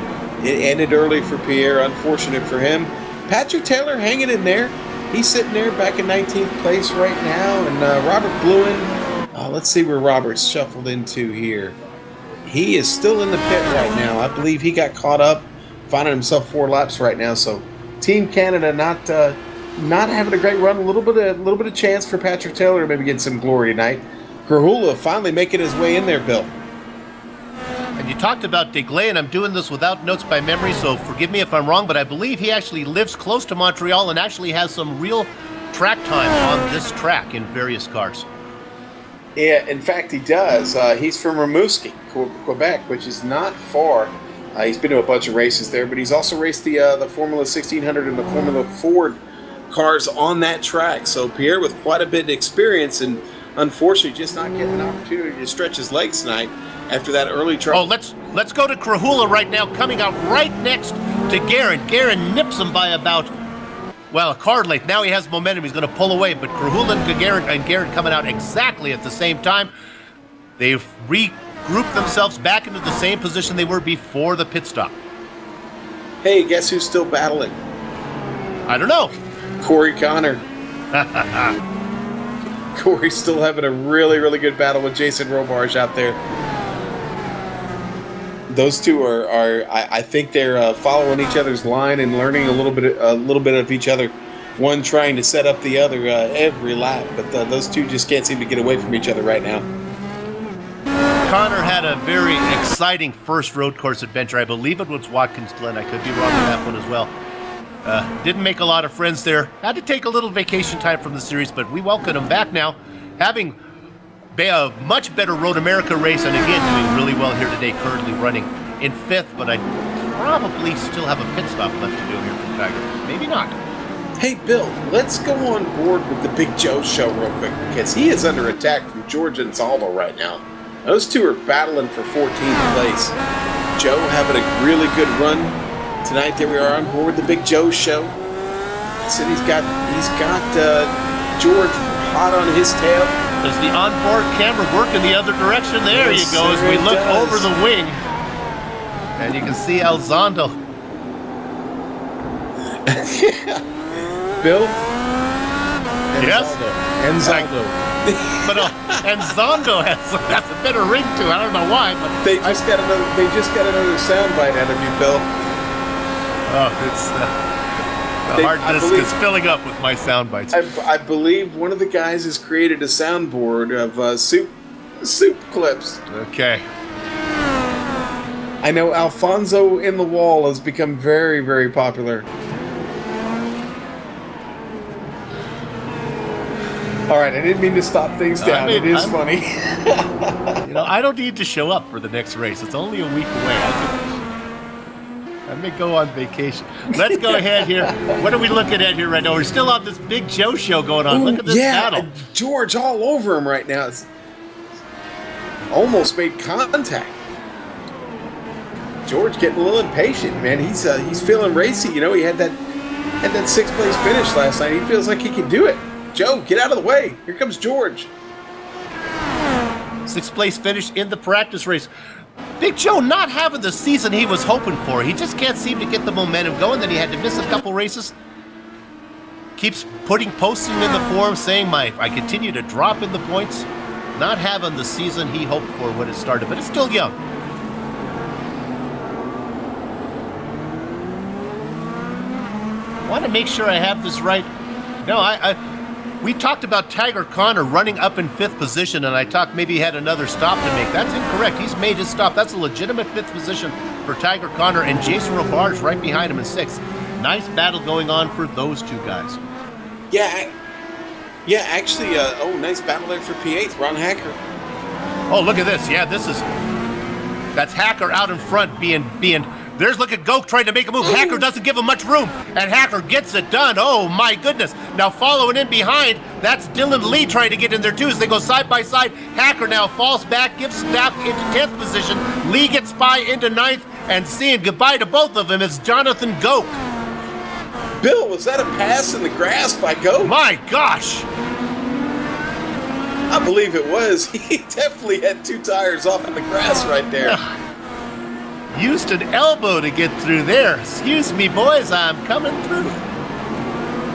ended early for Pierre. Unfortunate for him. Patrick Taylor hanging in there. He's sitting there back in 19th place right now. And Robert Bluen. Let's see where Robert's shuffled into here. He is still in the pit right now. I believe he got caught up, finding himself 4 laps right now. So Team Canada not having a great run. A little bit of chance for Patrick Taylor to maybe get some glory tonight. Krahula finally making his way in there, Bill. And you talked about Degley, and I'm doing this without notes by memory, so forgive me if I'm wrong, but I believe he actually lives close to Montreal and actually has some real track time on this track in various cars. Yeah, in fact, he does. He's from Rimouski, Quebec, which is not far. He's been to a bunch of races there, but he's also raced the Formula 1600 and the Formula Ford cars on that track. So Pierre with quite a bit of experience, and unfortunately just not getting an opportunity to stretch his legs tonight after that early trial. Oh, let's go to Krahula right now, coming out right next to Guerin. Guerin nips him by about, well, a car length. Now he has momentum. He's going to pull away, but Krahula and Guerin coming out exactly at the same time. They've regrouped themselves back into the same position they were before the pit stop. Hey, guess who's still battling? I don't know. Corey Connor. Corey's still having a really, really good battle with Jason Robarge out there. Those two are I think they're following each other's line and learning a little bit of each other. One trying to set up the other every lap, but those two just can't seem to get away from each other right now. Connor had a very exciting first road course adventure. I believe it was Watkins Glen. I could be wrong on that one as well. Didn't make a lot of friends there. Had to take a little vacation time from the series, but we welcome him back now, having a much better Road America race, and again doing really well here today, currently running in 5th, but I probably still have a pit stop left to do here from Tiger. Maybe not. Hey, Bill, let's go on board with the Big Joe show real quick, because he is under attack from George and Zaldo right now. Those two are battling for 14th place. Joe having a really good run tonight. There we are on board the Big Joe show. I said he's got George hot on his tail. Does the onboard camera work in the other direction? There Yes, you go, as sir, we it look does. over the wing. And you can see Alzondo. Bill? Yes? And Zaldo. But Alzondo has a better ring to it. I don't know why, but They just got another soundbite out of you, Bill. it's the hard disk is filling up with my sound bites. I believe one of the guys has created a soundboard of soup clips. Okay. I know Alfonso in the Wall has become very, very popular. All right, I didn't mean to stop things down. It is funny. You know, I don't need to show up for the next race. It's only a week away. I may go on vacation. Let's go ahead here. What are we looking at here right now? We're still on this Big Joe show going on. Look at this battle. George all over him right now. It's almost made contact. George getting a little impatient, man. He's feeling racy. You know, he had that 6th place finish last night. He feels like he can do it. Joe, get out of the way. Here comes George. 6th place finish in the practice race. Big Joe not having the season he was hoping for. He just can't seem to get the momentum going. Then he had to miss a couple races. Keeps posting in the forum saying I continue to drop in the points. Not having the season he hoped for when it started, but it's still young. Want to make sure I have this right. No, we talked about Tiger Connor running up in 5th position, and I talked maybe he had another stop to make. That's incorrect. He's made his stop. That's a legitimate 5th position for Tiger Connor, and Jason Robarge right behind him in 6th. Nice battle going on for those two guys. Yeah, actually, nice battle there for P8, Ron Hacker. Oh, look at this. Yeah, that's Hacker out in front being look at Goke trying to make a move. Hacker doesn't give him much room, and Hacker gets it done. Oh, my goodness. Now following in behind, that's Dylan Lee trying to get in there too as they go side by side. Hacker now falls back, gives back into 10th position. Lee gets by into 9th, and saying goodbye to both of them is Jonathan Goke. Bill, was that a pass in the grass by Goke? My gosh. I believe it was. He definitely had 2 tires off in the grass right there. Used an elbow to get through there. Excuse me, boys, I'm coming through.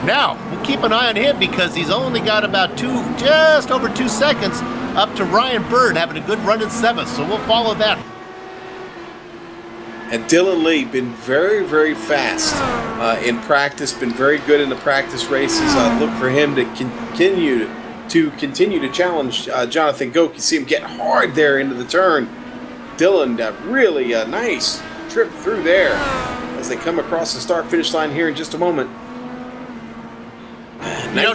Now, we'll keep an eye on him because he's only got about just over 2 seconds up to Ryan Bird having a good run in 7th, so we'll follow that. And Dylan Lee been very, very fast in practice, been very good in the practice races. Look for him to continue to challenge Jonathan Goke. You see him get hard there into the turn. Dylan, really nice trip through there as they come across the start-finish line here in just a moment.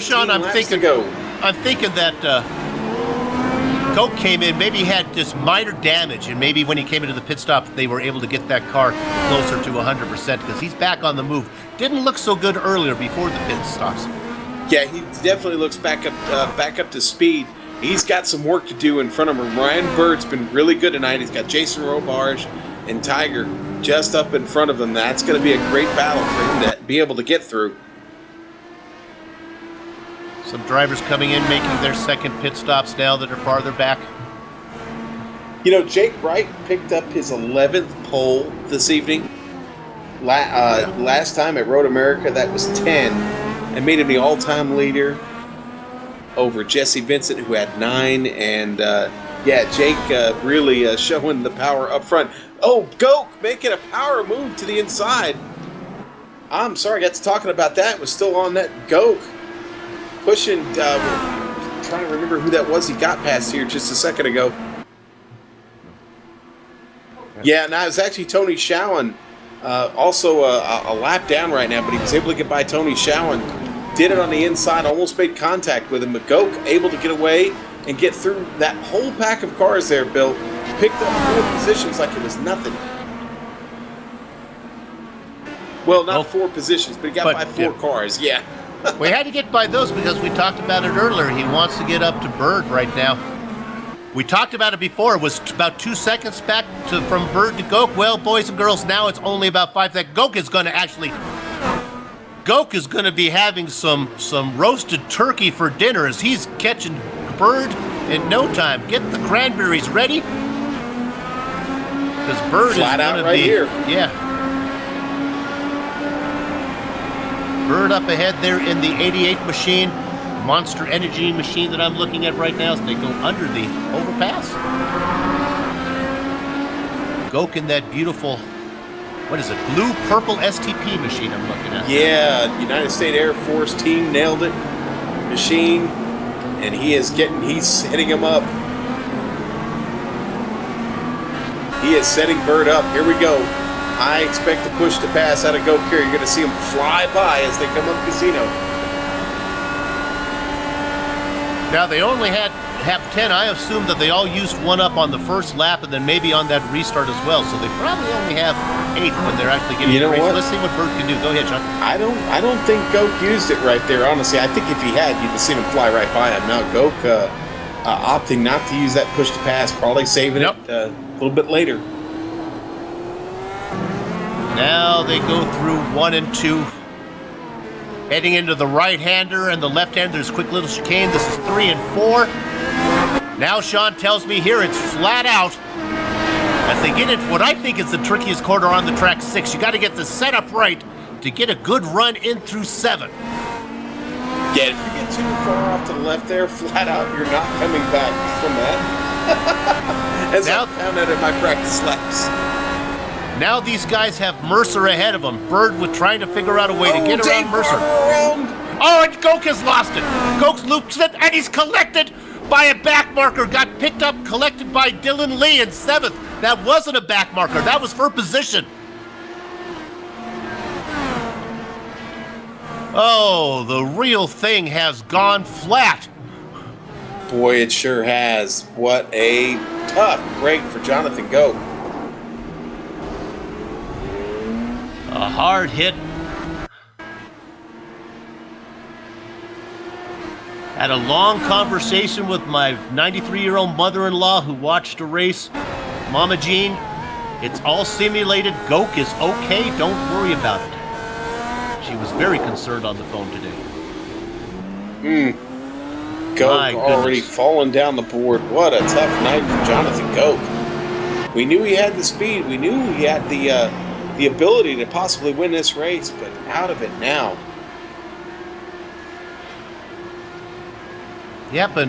Sean, I'm thinking that Goke came in, maybe had just minor damage, and maybe when he came into the pit stop, they were able to get that car closer to 100% because he's back on the move. Didn't look so good earlier before the pit stops. Yeah, he definitely looks back up to speed. He's got some work to do in front of him. Ryan Bird's been really good tonight. He's got Jason Robarge and Tiger just up in front of him. That's going to be a great battle for him to be able to get through. Some drivers coming in, making their second pit stops now that are farther back. Jake Wright picked up his 11th pole this evening. Last time at Road America, that was 10, and made him the all-time leader over Jesse Vincent, who had 9, and Jake really showing the power up front. Oh, Goke making a power move to the inside. I'm sorry, I got to talking about that. It was still on that Goke. Pushing, trying to remember who that was he got past here just a second ago. Yeah, and it was actually Tony Schowen, also a lap down right now, but he was able to get by Tony Schowen. Did it on the inside, almost made contact with him, but Goke able to get away and get through that whole pack of cars there, Bill. Picked up 4 positions like it was nothing. Well, not 4 positions, but he got by 4 cars, yeah. We had to get by those because we talked about it earlier. He wants to get up to Bird right now. We talked about it before. It was about 2 seconds back from Bird to Goke. Well, boys and girls, now it's only about 5 seconds. Goke is going to be having some roasted turkey for dinner as he's catching Bird in no time. Get the cranberries ready. Because Bird flat is out going to right be here. Yeah. Bird up ahead there in the 88 machine, Monster Energy machine that I'm looking at right now as they go under the overpass. Goke in that beautiful, what is it, blue-purple STP machine I'm looking at. Yeah, United States Air Force team nailed it. Machine, and he's setting him up. He is setting Bird up. Here we go. I expect to push the pass out of Goke here. You're going to see him fly by as they come up Casino. Now, they only have 10. I assume that they all used one up on the first lap and then maybe on that restart as well. So they probably only have 8 when they're actually getting the race. Let's see what Bird can do. Go ahead, John. I don't think Goke used it right there, honestly. I think if he had, you'd have seen him fly right by him. Now, Goke opting not to use that push to pass, probably saving it a little bit later. Now they go through 1 and 2. Heading into the right-hander and the left-hander. There's a quick little chicane. This is 3 and 4. Now Sean tells me here it's flat out as they get into what I think is the trickiest corner on the track, 6. You got to get the setup right to get a good run in through 7. Yeah, if you get too far off to the left there, flat out, you're not coming back from that. As I found out in my practice laps. Now these guys have Mercer ahead of them. Bird was trying to figure out a way to get around Mercer. Oh, and Goke has lost it. Goke's looped it, and he's collected by a back marker. Got picked up, collected by Dylan Lee in 7th. That wasn't a back marker. That was for position. Oh, the real thing has gone flat. Boy, it sure has. What a tough break for Jonathan Goke. A hard hit. Had a long conversation with my 93-year-old mother-in-law who watched a race. Mama Jean, it's all simulated. Goke is okay. Don't worry about it. She was very concerned on the phone today. Goke already fallen down the board. What a tough night for Jonathan Goke. We knew he had the speed. We knew he had the ability to possibly win this race, but out of it now. Yeah, but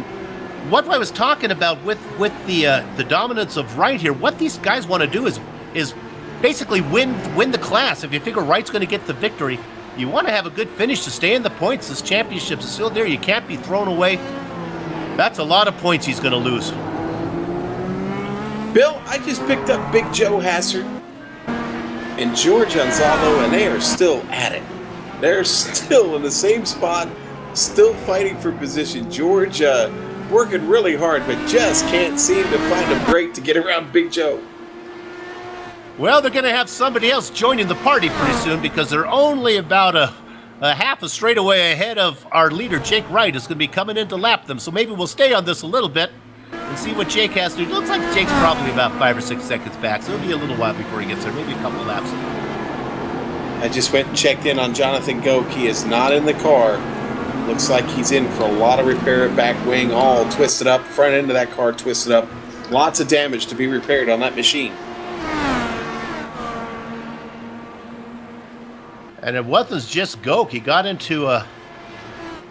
what I was talking about with the dominance of Wright here, what these guys want to do is basically win the class. If you figure Wright's going to get the victory, you want to have a good finish to stay in the points. This championship is still there. You can't be thrown away. That's a lot of points he's going to lose. Bill, I just picked up Big Joe Hassard and George Gonzalo, and they are still at it. They're still in the same spot, still fighting for position. George working really hard, but just can't seem to find a break to get around Big Joe. Well, they're going to have somebody else joining the party pretty soon because they're only about a half a straightaway ahead of our leader, Jake Wright, is going to be coming in to lap them. So maybe we'll stay on this a little bit and see what Jake has to do. It looks like Jake's probably about 5 or 6 seconds back, so it'll be a little while before he gets there, maybe a couple of laps. I just went and checked in on Jonathan Goke. He is not in the car. Looks like he's in for a lot of repair. Back wing all twisted up. Front end of that car twisted up. Lots of damage to be repaired on that machine. And it wasn't just Goke. He got into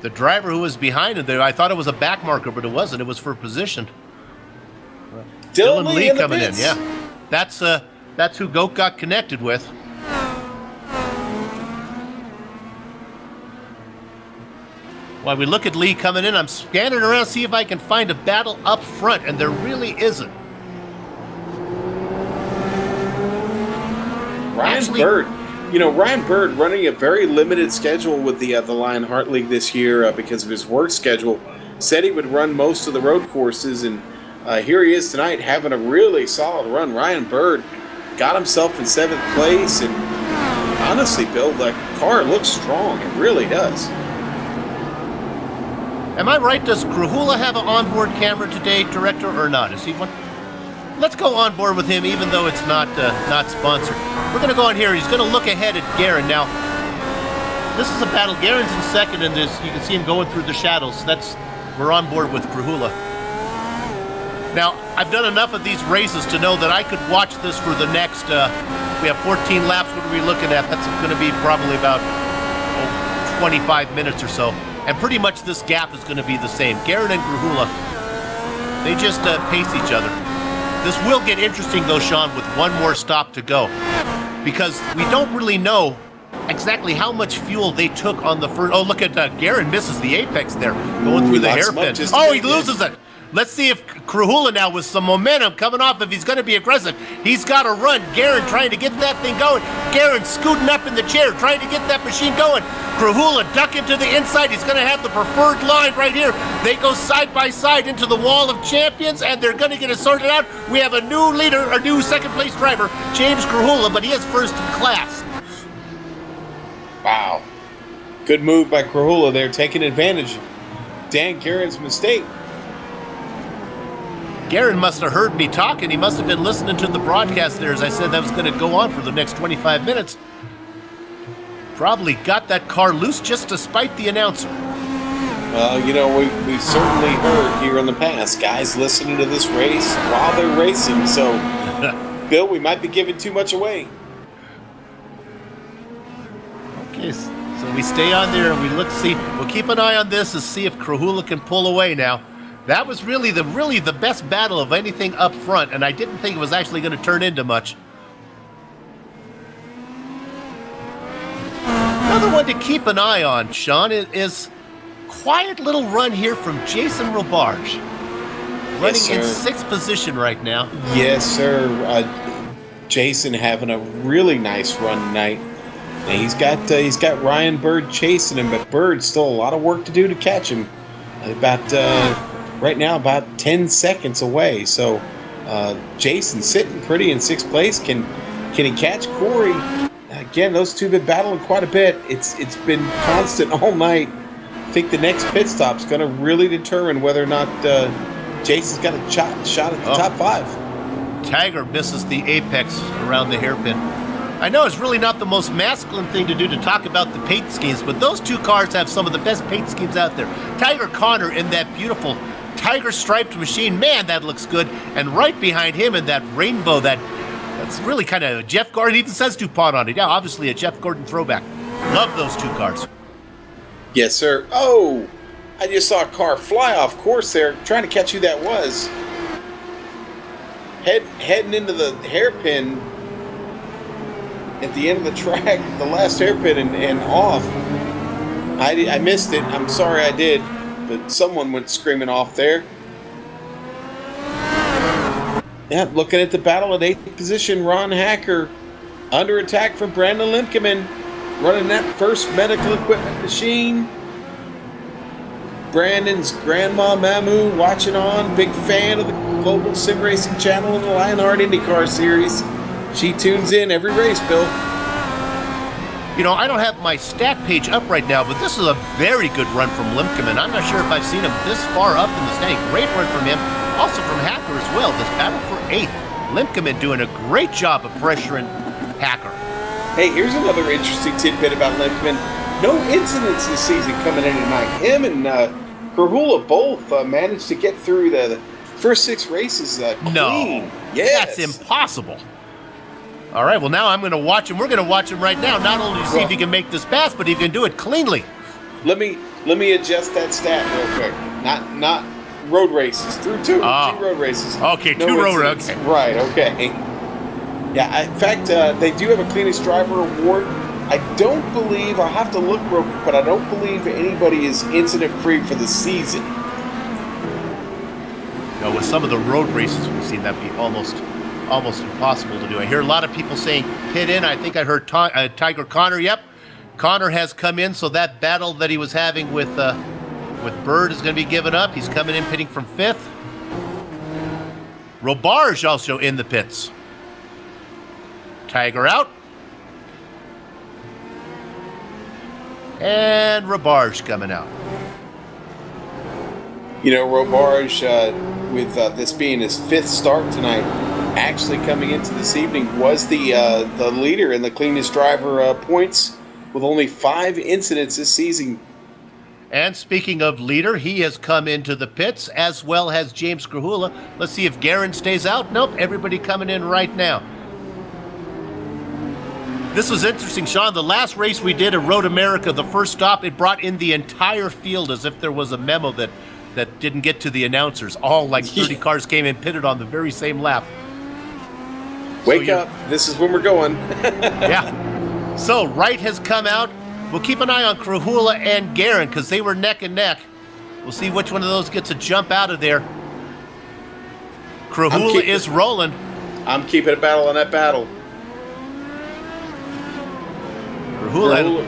the driver who was behind him there. I thought it was a back marker, but it wasn't. It was for position. Dylan Lee coming in, yeah. That's who Goke got connected with. While we look at Lee coming in, I'm scanning around to see if I can find a battle up front, and there really isn't. Ryan Bird. You know, Ryan Bird running a very limited schedule with the Lionheart League this year because of his work schedule. Said he would run most of the road courses, and here he is tonight having a really solid run. Ryan Bird got himself in 7th place, and honestly, Bill, the car looks strong. It really does. Am I right? Does Krahula have an onboard camera today, Director, or not? Is he one? Let's go on board with him, even though it's not sponsored. We're going to go on here. He's going to look ahead at Garen. Now, this is a battle. Garen's in 2nd in this. You can see him going through the shadows. We're on board with Krahula. Now, I've done enough of these races to know that I could watch this for the next, we have 14 laps. What are we looking at? That's going to be probably about 25 minutes or so. And pretty much this gap is going to be the same. Garen and Krahula, they just pace each other. This will get interesting, though, Sean, with one more stop to go. Because we don't really know exactly how much fuel they took on the first... Oh, look at Garen misses the apex there, going through the hairpin. Oh, he loses it. Let's see if Krahula now, with some momentum coming off, if he's going to be aggressive. He's got to run. Garen trying to get that thing going. Garen scooting up in the chair, trying to get that machine going. Krahula ducking to the inside. He's going to have the preferred line right here. They go side by side into the wall of champions, and they're going to get it sorted out. We have a new leader, a new second-place driver, James Krahula, but he is first in class. Wow. Good move by Krahula there, taking advantage of Dan Garen's mistake. Garen must have heard me talking. He must have been listening to the broadcast there as I said that was going to go on for the next 25 minutes. Probably got that car loose just to spite the announcer. Well, you know, we've certainly heard here in the past guys listening to this race while they're racing. So, Bill, we might be giving too much away. Okay, so we stay on there and we we'll keep an eye on this and see if Krahula can pull away now. That was really the best battle of anything up front, and I didn't think it was actually going to turn into much. Another one to keep an eye on, Sean, is quiet little run here from Jason Robarge. Running in 6th position right now. Yes, sir. Jason having a really nice run tonight. And he's got Ryan Bird chasing him, but Bird's still a lot of work to do to catch him. Right now about 10 seconds away. So Jason sitting pretty in 6th place. Can he catch Corey? Again, those two have been battling quite a bit. It's been constant all night. I think the next pit stop's going to really determine whether or not Jason's got a shot at the top 5. Tiger misses the apex around the hairpin. I know it's really not the most masculine thing to do to talk about the paint schemes, but those two cars have some of the best paint schemes out there. Tiger Connor in that beautiful tiger striped machine, man, that looks good. And right behind him in that rainbow, that's really kind of Jeff Gordon. It even says DuPont on it. Yeah, obviously a Jeff Gordon throwback. Love those two cars. Yes, sir. Oh, I just saw a car fly off course there, trying to catch who that was. Heading into the hairpin at the end of the track, the last hairpin and off. I missed it. I'm sorry I did, but someone went screaming off there. Yeah, looking at the battle at 8th position, Ron Hacker under attack from Brandon Limkeman, running that first medical equipment machine. Brandon's grandma Mamu watching on, big fan of the Global Sim Racing Channel and the Lionheart IndyCar Series. She tunes in every race, Bill. You know, I don't have my stat page up right now, but this is a very good run from Limkeman. I'm not sure if I've seen him this far up in the standing. Great run from him. Also from Hacker as well. This battle for 8th. Limkeman doing a great job of pressuring Hacker. Hey, here's another interesting tidbit about Limkeman. No incidents this season coming in tonight. Him and Krahula both managed to get through the first 6 races clean. No, yes. That's impossible. All right, well, now I'm going to watch him. We're going to watch him right now, not only to see if he can make this pass, but he can do it cleanly. Let me adjust that stat real quick. Not road races, through 2 road races. Okay, no 2 road incidents. races. Right, okay. Yeah, in fact, they do have a cleanest driver award. I don't believe, I'll have to look real quick, but I don't believe anybody is incident-free for the season. No, with some of the road races we've seen, that be almost impossible to do. I hear a lot of people saying pit in. I think I heard Tiger Connor. Yep, Connor has come in, so that battle that he was having with Bird is going to be given up. He's coming in pitting from 5th. Robarge also in the pits. Tiger out. And Robarge coming out. You know, Robarge, with this being his 5th start tonight, actually coming into this evening, was the leader in the cleanest driver points with only 5 incidents this season. And speaking of leader, he has come into the pits, as well as James Krahula. Let's see if Guerin stays out. Nope, everybody coming in right now. This was interesting, Sean. The last race we did at Road America, the first stop, it brought in the entire field as if there was a memo that didn't get to the announcers. All like 30 cars came in pitted on the very same lap. Wake up. This is when we're going. Yeah. So Wright has come out. We'll keep an eye on Krahula and Guerin because they were neck and neck. We'll see which one of those gets a jump out of there. Krahula is rolling. I'm keeping a battle on that battle. Krahula.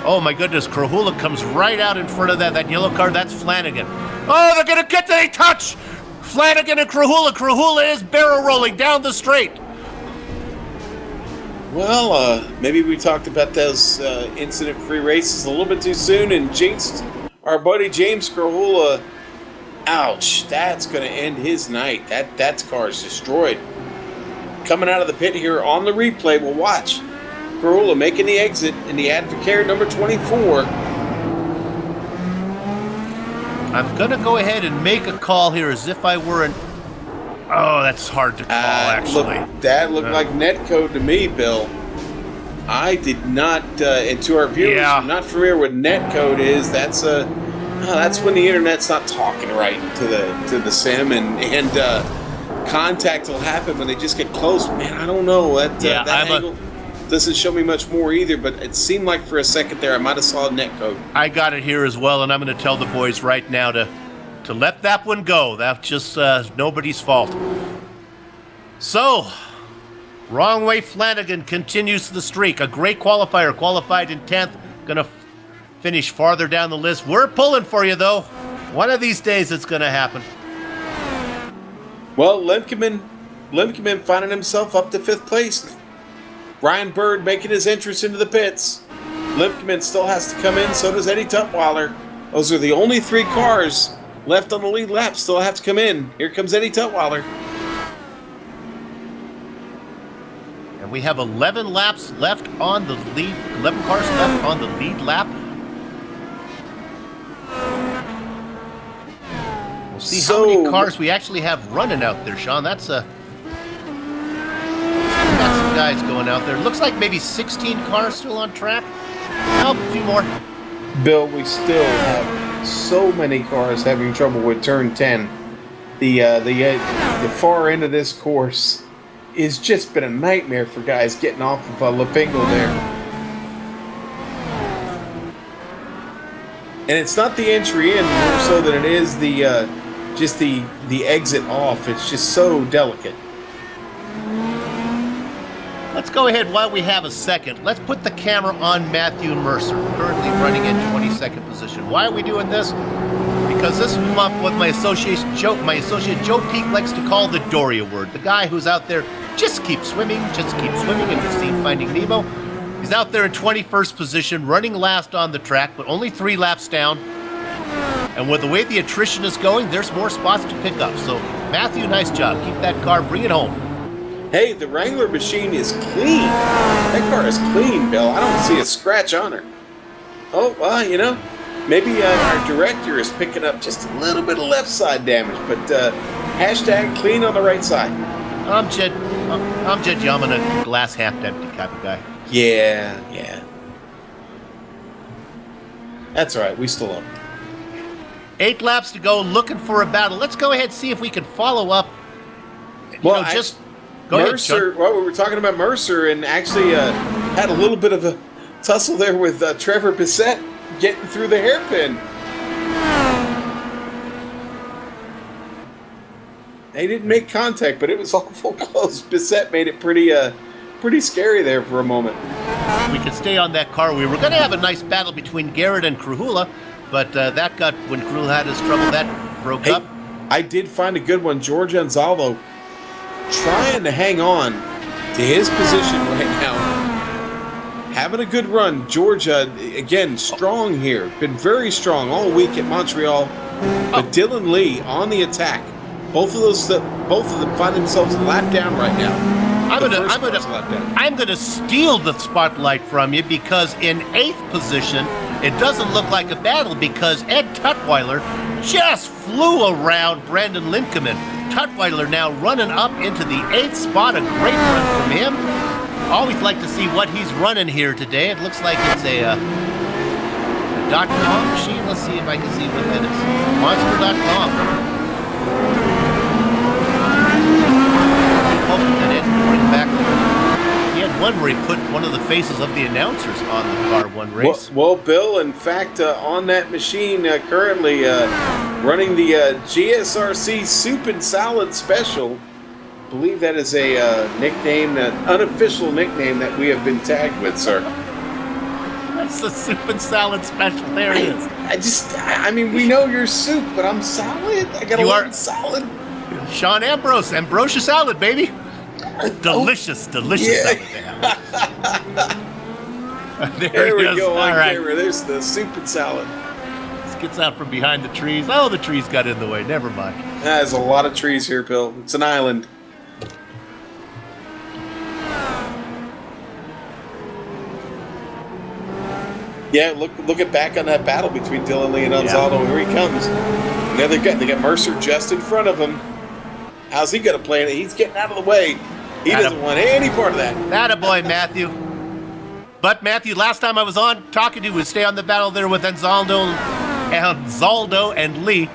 Oh my goodness, Krahula comes right out in front of that yellow car. That's Flanagan. Oh, they're going to get to the touch. Flanagan and Krahula. Krahula is barrel rolling down the straight. Well, maybe we talked about those incident-free races a little bit too soon and jinxed our buddy James Krahula. Ouch, that's going to end his night. That car is destroyed. Coming out of the pit here on the replay, we'll watch Krahula making the exit in the Advocare number 24. I'm going to go ahead and make a call here as if I were an... Oh, that's hard to call, actually. That looked like netcode to me, Bill. I did not, and to our viewers who are not familiar with netcode is, that's when the internet's not talking right to the sim, and contact will happen when they just get close. Man, I don't know. That angle. doesn't show me much more either, but it seemed like for a second there I might have saw a net code. I got it here as well, and I'm going to tell the boys right now to let that one go. That's just nobody's fault. So, Wrong Way Flanagan continues the streak. A great qualifier, qualified in 10th. Going to finish farther down the list. We're pulling for you, though. One of these days it's going to happen. Well, Lemkeman finding himself up to 5th place. Ryan Bird making his entrance into the pits. Lemkeman still has to come in, so does Eddie Tutwiler. Those are the only 3 cars left on the lead lap, still have to come in. Here comes Eddie Tutwiler. And we have 11 laps left on the lead, 11 cars left on the lead lap. We'll see how many cars we actually have running out there, Sean. That's got some guys going out there. Looks like maybe 16 cars still on track. Oh, a few more. Bill, we still have so many cars having trouble with turn 10. The far end of this course has just been a nightmare for guys getting off of Lapingo there. And it's not the entry in more so than it is the just the exit off. It's just so delicate. Let's go ahead while we have a second. Let's put the camera on Matthew Mercer, currently running in 22nd position. Why are we doing this? Because this month, what my associate Joe Peak likes to call the Dory Award. The guy who's out there just keep swimming, and you've seen Finding Nemo. He's out there in 21st position, running last on the track, but only 3 laps down. And with the way the attrition is going, there's more spots to pick up. So, Matthew, nice job. Keep that car, bring it home. Hey, the Wrangler machine is clean. That car is clean, Bill. I don't see a scratch on her. Oh, well, you know, maybe our director is picking up just a little bit of left side damage, but hashtag clean on the right side. I'm Jed Yaman, a glass half empty type of guy. Yeah. That's all right. We still up. 8 laps to go, looking for a battle. Let's go ahead and see if we can follow up. Well, Go Mercer. ahead, well, we were talking about Mercer, and actually had a little bit of a tussle there with Trevor Bissett getting through the hairpin. They didn't make contact, but it was awful close. Bissett made it pretty scary there for a moment. We could stay on that car. We were going to have a nice battle between Garrett and Krahula, but that got, when Krahula had his trouble, that broke up. I did find a good one. George Anzaldo trying to hang on to his position right now. Having a good run. Georgia, again, strong here. Been very strong all week at Montreal. But Dylan Lee on the attack. Both of them find themselves a lap down right now. I'm gonna steal the spotlight from you, because in 8th position, it doesn't look like a battle because Ed Tutwiler just flew around Brandon Linkeman. Tutwiler now running up into the 8th spot. A great run from him. Always like to see what he's running here today. It looks like it's a .com machine. Let's see if I can see what that is. Monster.com. He had one where he put one of the faces of the announcers on the car one race. Well, Bill, in fact, on that machine currently running the GSRC Soup and Salad Special. I believe that is a nickname, an unofficial nickname that we have been tagged with, sir. That's the Soup and Salad Special. There it is. I mean, we know you're soup, but I'm salad. I gotta learn salad. Sean Ambrose, Ambrosia salad, baby. Delicious salad. There we go on camera. There's the soup and salad. This gets out from behind the trees. Oh, the trees got in the way. Never mind. There's a lot of trees here, Bill. It's an island. Yeah, look back on that battle between Dylan Lee and Anzaldo. Here he comes. Now they got Mercer just in front of him. How's he going to play it? He's getting out of the way. He doesn't want any part of that. Attaboy, Matthew. But, Matthew, last time I was on talking to you, we stay on the battle there with Anzaldo and Lee.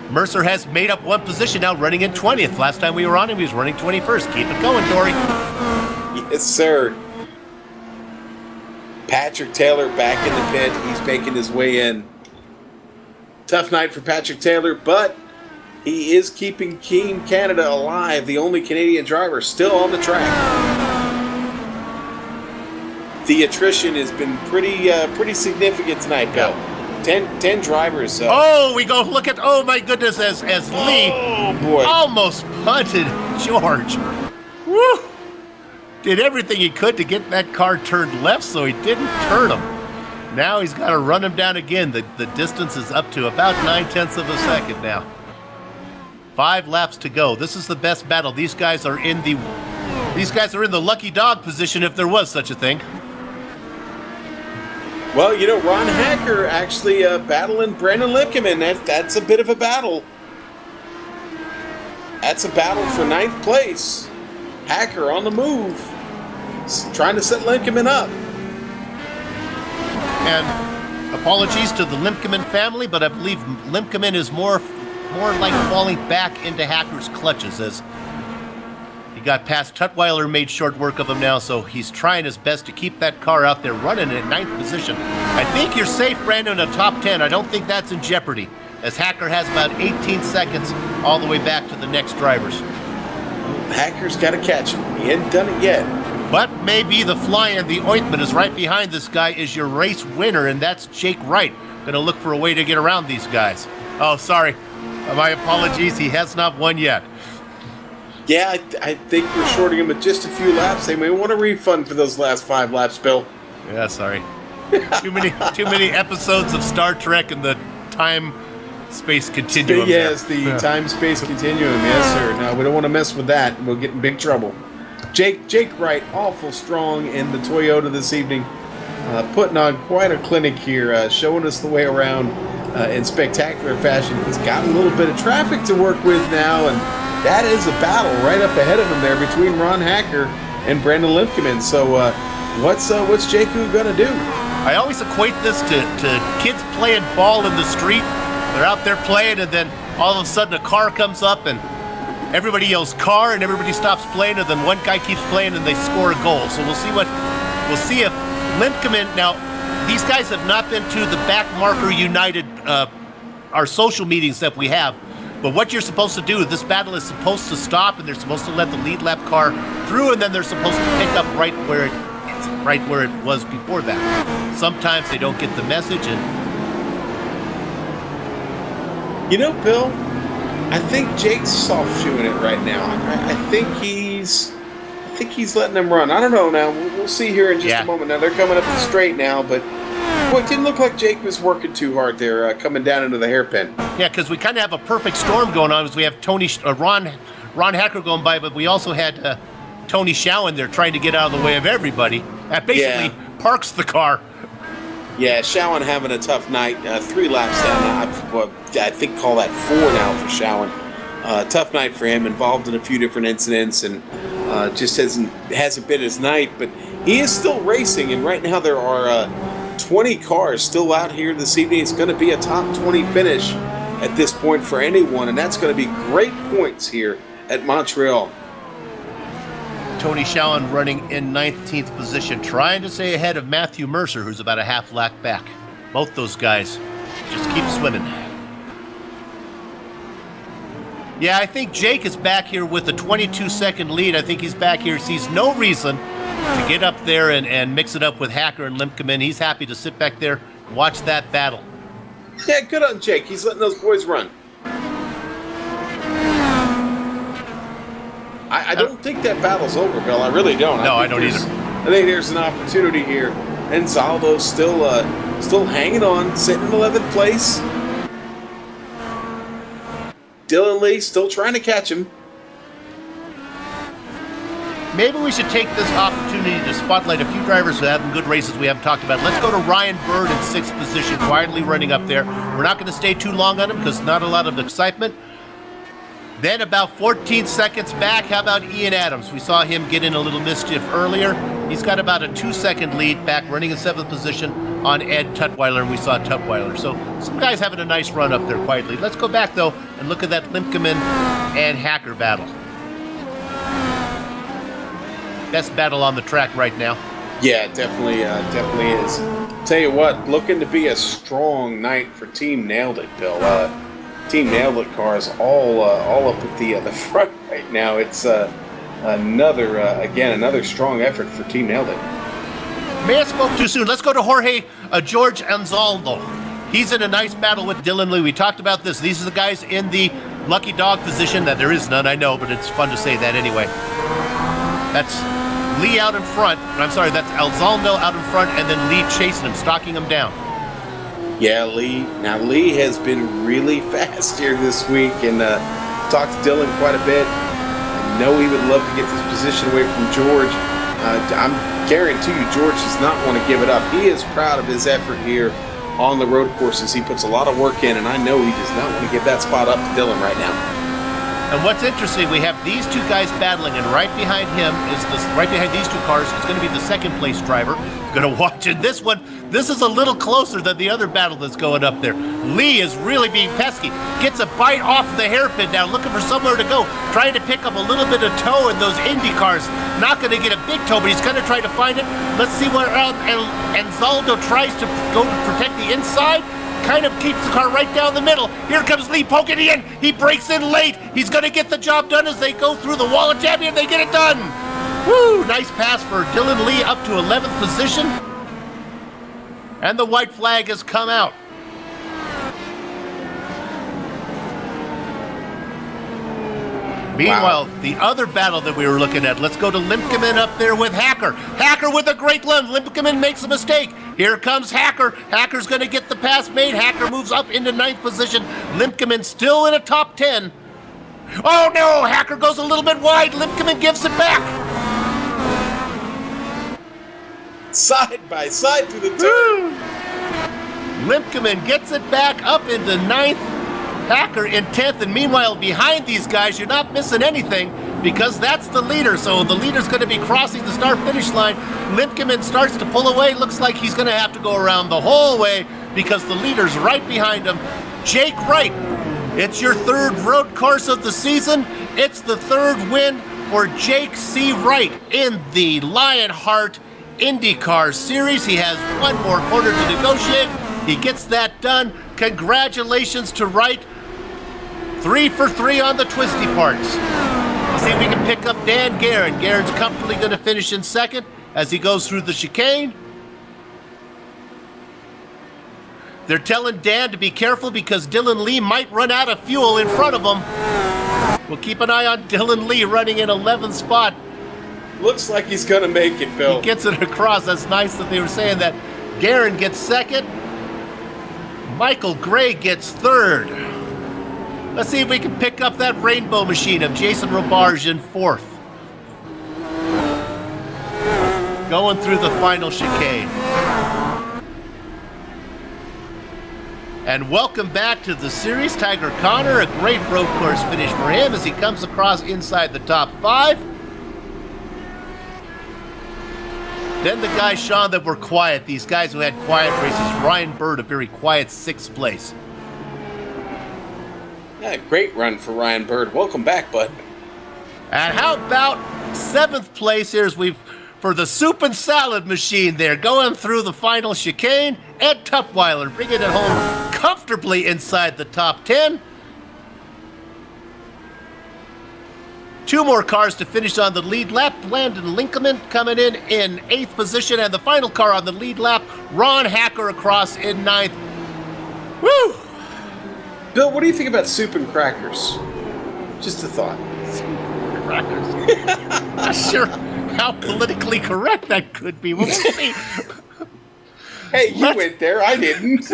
Mercer has made up one position now, running in 20th. Last time we were on him, he was running 21st. Keep it going, Dory. Yes, sir. Patrick Taylor back in the pit. He's making his way in. Tough night for Patrick Taylor, but he is keeping Team Canada alive. The only Canadian driver still on the track. The attrition has been pretty significant tonight, Bill. 10 drivers. Oh, we go look at, oh my goodness, as Lee boy. almost punted George. Woo! Did everything he could to get that car turned left so he didn't turn him. Now he's got to run him down again. The distance is up to about 9/10 of a second now. 5 laps to go. This is the best battle. These guys are in the lucky dog position if there was such a thing. Well, you know, Ron Hacker actually battling Brandon Lickerman. That's a bit of a battle. That's a battle for 9th place. Hacker on the move, trying to set Lickerman up. And apologies to the Limkeman family, but I believe Limkeman is more like falling back into Hacker's clutches as he got past Tutwiler, made short work of him now, so he's trying his best to keep that car out there running in 9th position. I think you're safe, Brandon, in a top 10. I don't think that's in jeopardy, as Hacker has about 18 seconds all the way back to the next drivers. Hacker's got to catch him. He hadn't done it yet. But maybe the fly in the ointment is right behind this guy is your race winner, and that's Jake Wright. Going to look for a way to get around these guys. Oh, sorry. My apologies. He has not won yet. Yeah, I think we're shorting him with just a few laps. They may want a refund for those last 5 laps, Bill. Yeah, sorry. Too many episodes of Star Trek and the time-space continuum. Yes, the time-space continuum. Yes, sir. No, we don't want to mess with that. We'll get in big trouble. Jake Wright, awful strong in the Toyota this evening. Putting on quite a clinic here, showing us the way around in spectacular fashion. He's got a little bit of traffic to work with now, and that is a battle right up ahead of him there between Ron Hacker and Brandon Limkeman. So what's Jakku going to do? I always equate this to kids playing ball in the street. They're out there playing, and then all of a sudden a car comes up, and everybody yells "car," and everybody stops playing, and then one guy keeps playing, and they score a goal. So we'll see if Limkeman. Now, these guys have not been to the Backmarker United, our social meetings that we have. But what you're supposed to do, this battle is supposed to stop, and they're supposed to let the lead lap car through, and then they're supposed to pick up right where it was before that. Sometimes they don't get the message, and you know, Bill, I think Jake's soft shoeing it right now. I think he's letting them run. I don't know now. We'll see here in just a moment. Now they're coming up the straight now, but boy, it didn't look like Jake was working too hard there, coming down into the hairpin. Yeah, because we kind of have a perfect storm going on. As we have Ron Hacker going by, but we also had Tony Schowen there trying to get out of the way of everybody. That basically parks the car. Yeah, Schowen having a tough night. 3 laps down. I think call that 4 now for Schowen. Tough night for him. Involved in a few different incidents, and just hasn't been his night. But he is still racing, and right now there are 20 cars still out here this evening. It's going to be a top 20 finish at this point for anyone, and that's going to be great points here at Montreal. Tony Schowen running in 19th position, trying to stay ahead of Matthew Mercer, who's about a half lap back. Both those guys just keep swimming. Yeah, I think Jake is back here with a 22-second lead. I think he's back here, sees no reason to get up there and mix it up with Hacker and Limkeman. He's happy to sit back there and watch that battle. Yeah, good on Jake. He's letting those boys run. I don't think that battle's over, Bill. I really don't. No, I don't either. I think there's an opportunity here. And Zaldo's still hanging on, sitting in 11th place. Dylan Lee still trying to catch him. Maybe we should take this opportunity to spotlight a few drivers who have good races we haven't talked about. Let's go to Ryan Bird in 6th position, quietly running up there. We're not going to stay too long on him because not a lot of excitement. Then about 14 seconds back, how about Ian Adams? We saw him get in a little mischief earlier. He's got about a 2-second lead back, running in 7th position on Ed Tutwiler, and we saw Tutwiler. So some guys having a nice run up there quietly. Let's go back, though, and look at that Limkeman and Hacker battle. best battle on the track right now. Yeah, definitely is. Tell you what, looking to be a strong night for Team Nailed It, Bill. Team Nailed It cars all up at the front right now. It's another strong effort for Team Nailed It. May have spoke too soon. Let's go to George Anzaldo. He's in a nice battle with Dylan Lee. We talked about this. These are the guys in the lucky dog position. That there is none, I know, but it's fun to say that anyway. That's Lee out in front. I'm sorry, that's Anzaldo out in front, and then Lee chasing him, stalking him down. Yeah, Lee. Now, Lee has been really fast here this week and talked to Dylan quite a bit. I know he would love to get this position away from George. I'm guarantee you George does not want to give it up. He is proud of his effort here on the road courses. He puts a lot of work in, and I know he does not want to give that spot up to Dylan right now. And what's interesting, we have these two guys battling, and right behind him right behind these two cars is going to be the second place driver. Going to watch it. This is a little closer than the other battle that's going up there. Lee is really being pesky. Gets a bite off the hairpin now, looking for somewhere to go. Trying to pick up a little bit of toe in those Indy cars. Not going to get a big toe, but he's going to try to find it. Let's see where Anzaldo tries to go to protect the inside. Kind of keeps the car right down the middle. Here comes Lee poking in. He breaks in late. He's going to get the job done as they go through the wall of champion. They get it done. Woo! Nice pass for Dylan Lee up to 11th position. And the white flag has come out. Meanwhile, the other battle that we were looking at, let's go to Limkeman up there with Hacker. Hacker with a great run. Limkeman makes a mistake. Here comes Hacker. Hacker's going to get the pass made. Hacker moves up into 9th position. Limkeman still in a top 10. Oh no, Hacker goes a little bit wide. Limkeman gives it back. Side by side through the turn. Limkeman gets it back up into 9th. Hacker in 10th, and meanwhile behind these guys you're not missing anything because that's the leader, so the leader's going to be crossing the start-finish line. Limkeman starts to pull away. Looks like he's going to have to go around the whole way because the leader's right behind him. Jake Wright, it's your third road course of the season. It's the third win for Jake C. Wright in the Lionheart IndyCar Series. He has one more quarter to negotiate. He gets that done. Congratulations to Wright. 3 for 3 on the twisty parts. Let's see if we can pick up Dan Guerin. Guerin's comfortably going to finish in second as he goes through the chicane. They're telling Dan to be careful because Dylan Lee might run out of fuel in front of him. We'll keep an eye on Dylan Lee running in 11th spot. Looks like he's going to make it, Bill. He gets it across. That's nice that they were saying that. Guerin gets second. Michael Gray gets third. Let's see if we can pick up that rainbow machine of Jason Robarge in 4th. Going through the final chicane. And welcome back to the series, Tiger Connor. A great road course finish for him as he comes across inside the top 5. Then the guys, Sean, that were quiet, these guys who had quiet races. Ryan Bird, a very quiet 6th place. Yeah, great run for Ryan Bird. Welcome back, bud. And how about 7th place here for the soup and salad machine there, going through the final chicane. Ed Tupweiler bringing it home comfortably inside the top 10. 2 more cars to finish on the lead lap. Landon Lincoln coming in 8th position, and the final car on the lead lap, Ron Hacker across in 9th. Woo! Bill, what do you think about soup and crackers? Just a thought. Crackers. Not sure how politically correct that could be. We'll see. Hey, you went there. I didn't.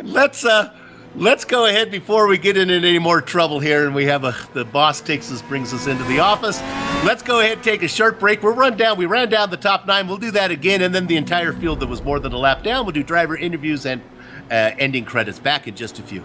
Let's go ahead before we get into any more trouble here and we have the boss brings us into the office. Let's go ahead and take a short break. We ran down the top 9. We'll do that again, and then the entire field that was more than a lap down. We'll do driver interviews and ending credits. Back in just a few.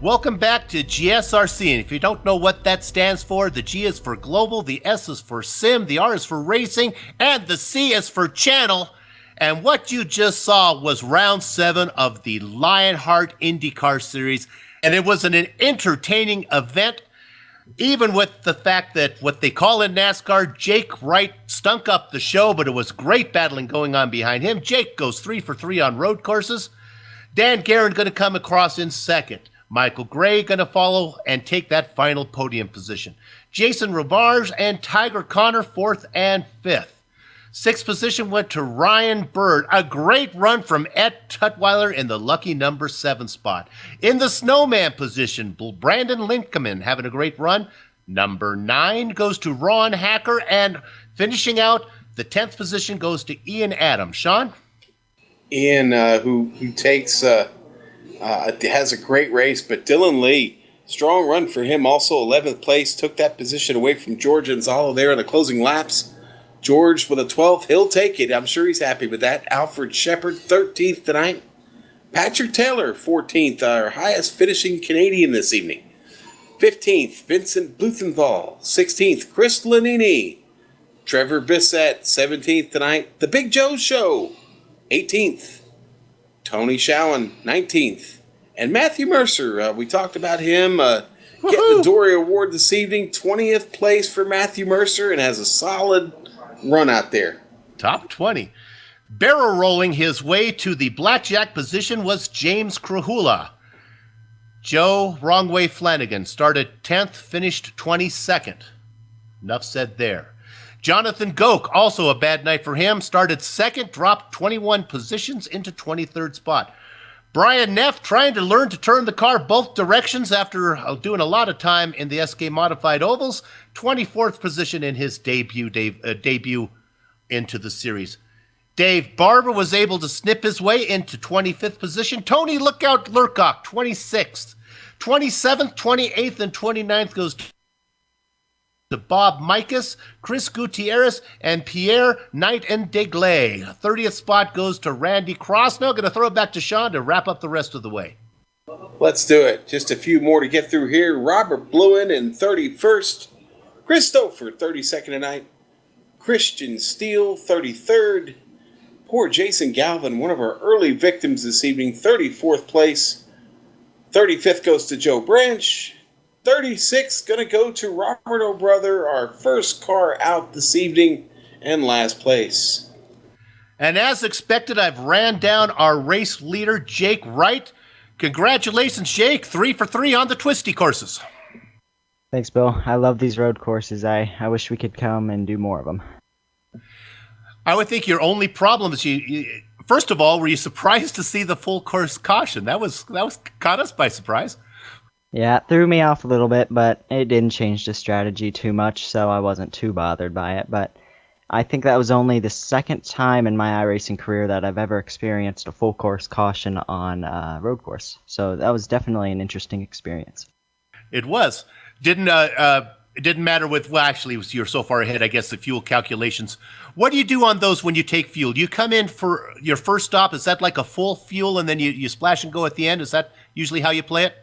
Welcome back to GSRC, and if you don't know what that stands for, the G is for global, the S is for sim, the R is for racing, and the C is for channel. And what you just saw was round 7 of the Lionheart IndyCar series, and it was an entertaining event, even with the fact that what they call in NASCAR, Jake Wright stunk up the show, but it was great battling going on behind him. Jake goes 3 for 3 on road courses. Dan Guerin going to come across in second. Michael Gray going to follow and take that final podium position. Jason Robarge and Tiger Connor 4th and 5th. 6th position went to Ryan Bird. A great run from Ed Tutwiler in the lucky number 7 spot. In the snowman position, Brandon Linkeman having a great run. Number 9 goes to Ron Hacker, and finishing out, the 10th position goes to Ian Adams. Sean? Ian, who takes... has a great race, but Dylan Lee, strong run for him. Also 11th place, took that position away from George Gonzalo there in the closing laps. George with a 12th, he'll take it. I'm sure he's happy with that. Alfred Shepard, 13th tonight. Patrick Taylor, 14th, our highest finishing Canadian this evening. 15th, Vincent Bluthenthal. 16th, Chris Lanini. Trevor Bissett, 17th tonight. The Big Joe Show, 18th. Tony Shallen, 19th. And Matthew Mercer, we talked about him getting the Dory Award this evening. 20th place for Matthew Mercer, and has a solid run out there. Top 20. Barrel rolling his way to the blackjack position was James Krahula. Joe Wrongway Flanagan started 10th, finished 22nd. Enough said there. Jonathan Goke, also a bad night for him, started 2nd, dropped 21 positions into 23rd spot. Brian Neff trying to learn to turn the car both directions after doing a lot of time in the SK Modified Ovals, 24th position in his debut into the series. Dave Barber was able to snip his way into 25th position. Tony Lookout Lurcock, 26th. 27th, 28th, and 29th goes to Bob Mikas, Chris Gutierrez, and Pierre Knight and Degley. 30th spot goes to Randy Crossno. Going to throw it back to Sean to wrap up the rest of the way. Let's do it. Just a few more to get through here. Robert Bluen in 31st. Christopher, 32nd tonight. Christian Steele, 33rd. Poor Jason Galvin, one of our early victims this evening, 34th place. 35th goes to Joe Branch. 36th going to go to Robert O'Brother, our first car out this evening, and last place. And as expected, I've ran down our race leader, Jake Wright. Congratulations, Jake. 3 for 3 on the twisty courses. Thanks, Bill. I love these road courses. I wish we could come and do more of them. I would think your only problem is you first of all, were you surprised to see the full course caution? That was caught us by surprise. Yeah, it threw me off a little bit, but it didn't change the strategy too much, so I wasn't too bothered by it. But I think that was only the second time in my iRacing career that I've ever experienced a full course caution on a road course. So that was definitely an interesting experience. It was. It didn't matter actually, you're so far ahead, I guess, the fuel calculations. What do you do on those when you take fuel? Do you come in for your first stop? Is that like a full fuel and then you splash and go at the end? Is that usually how you play it?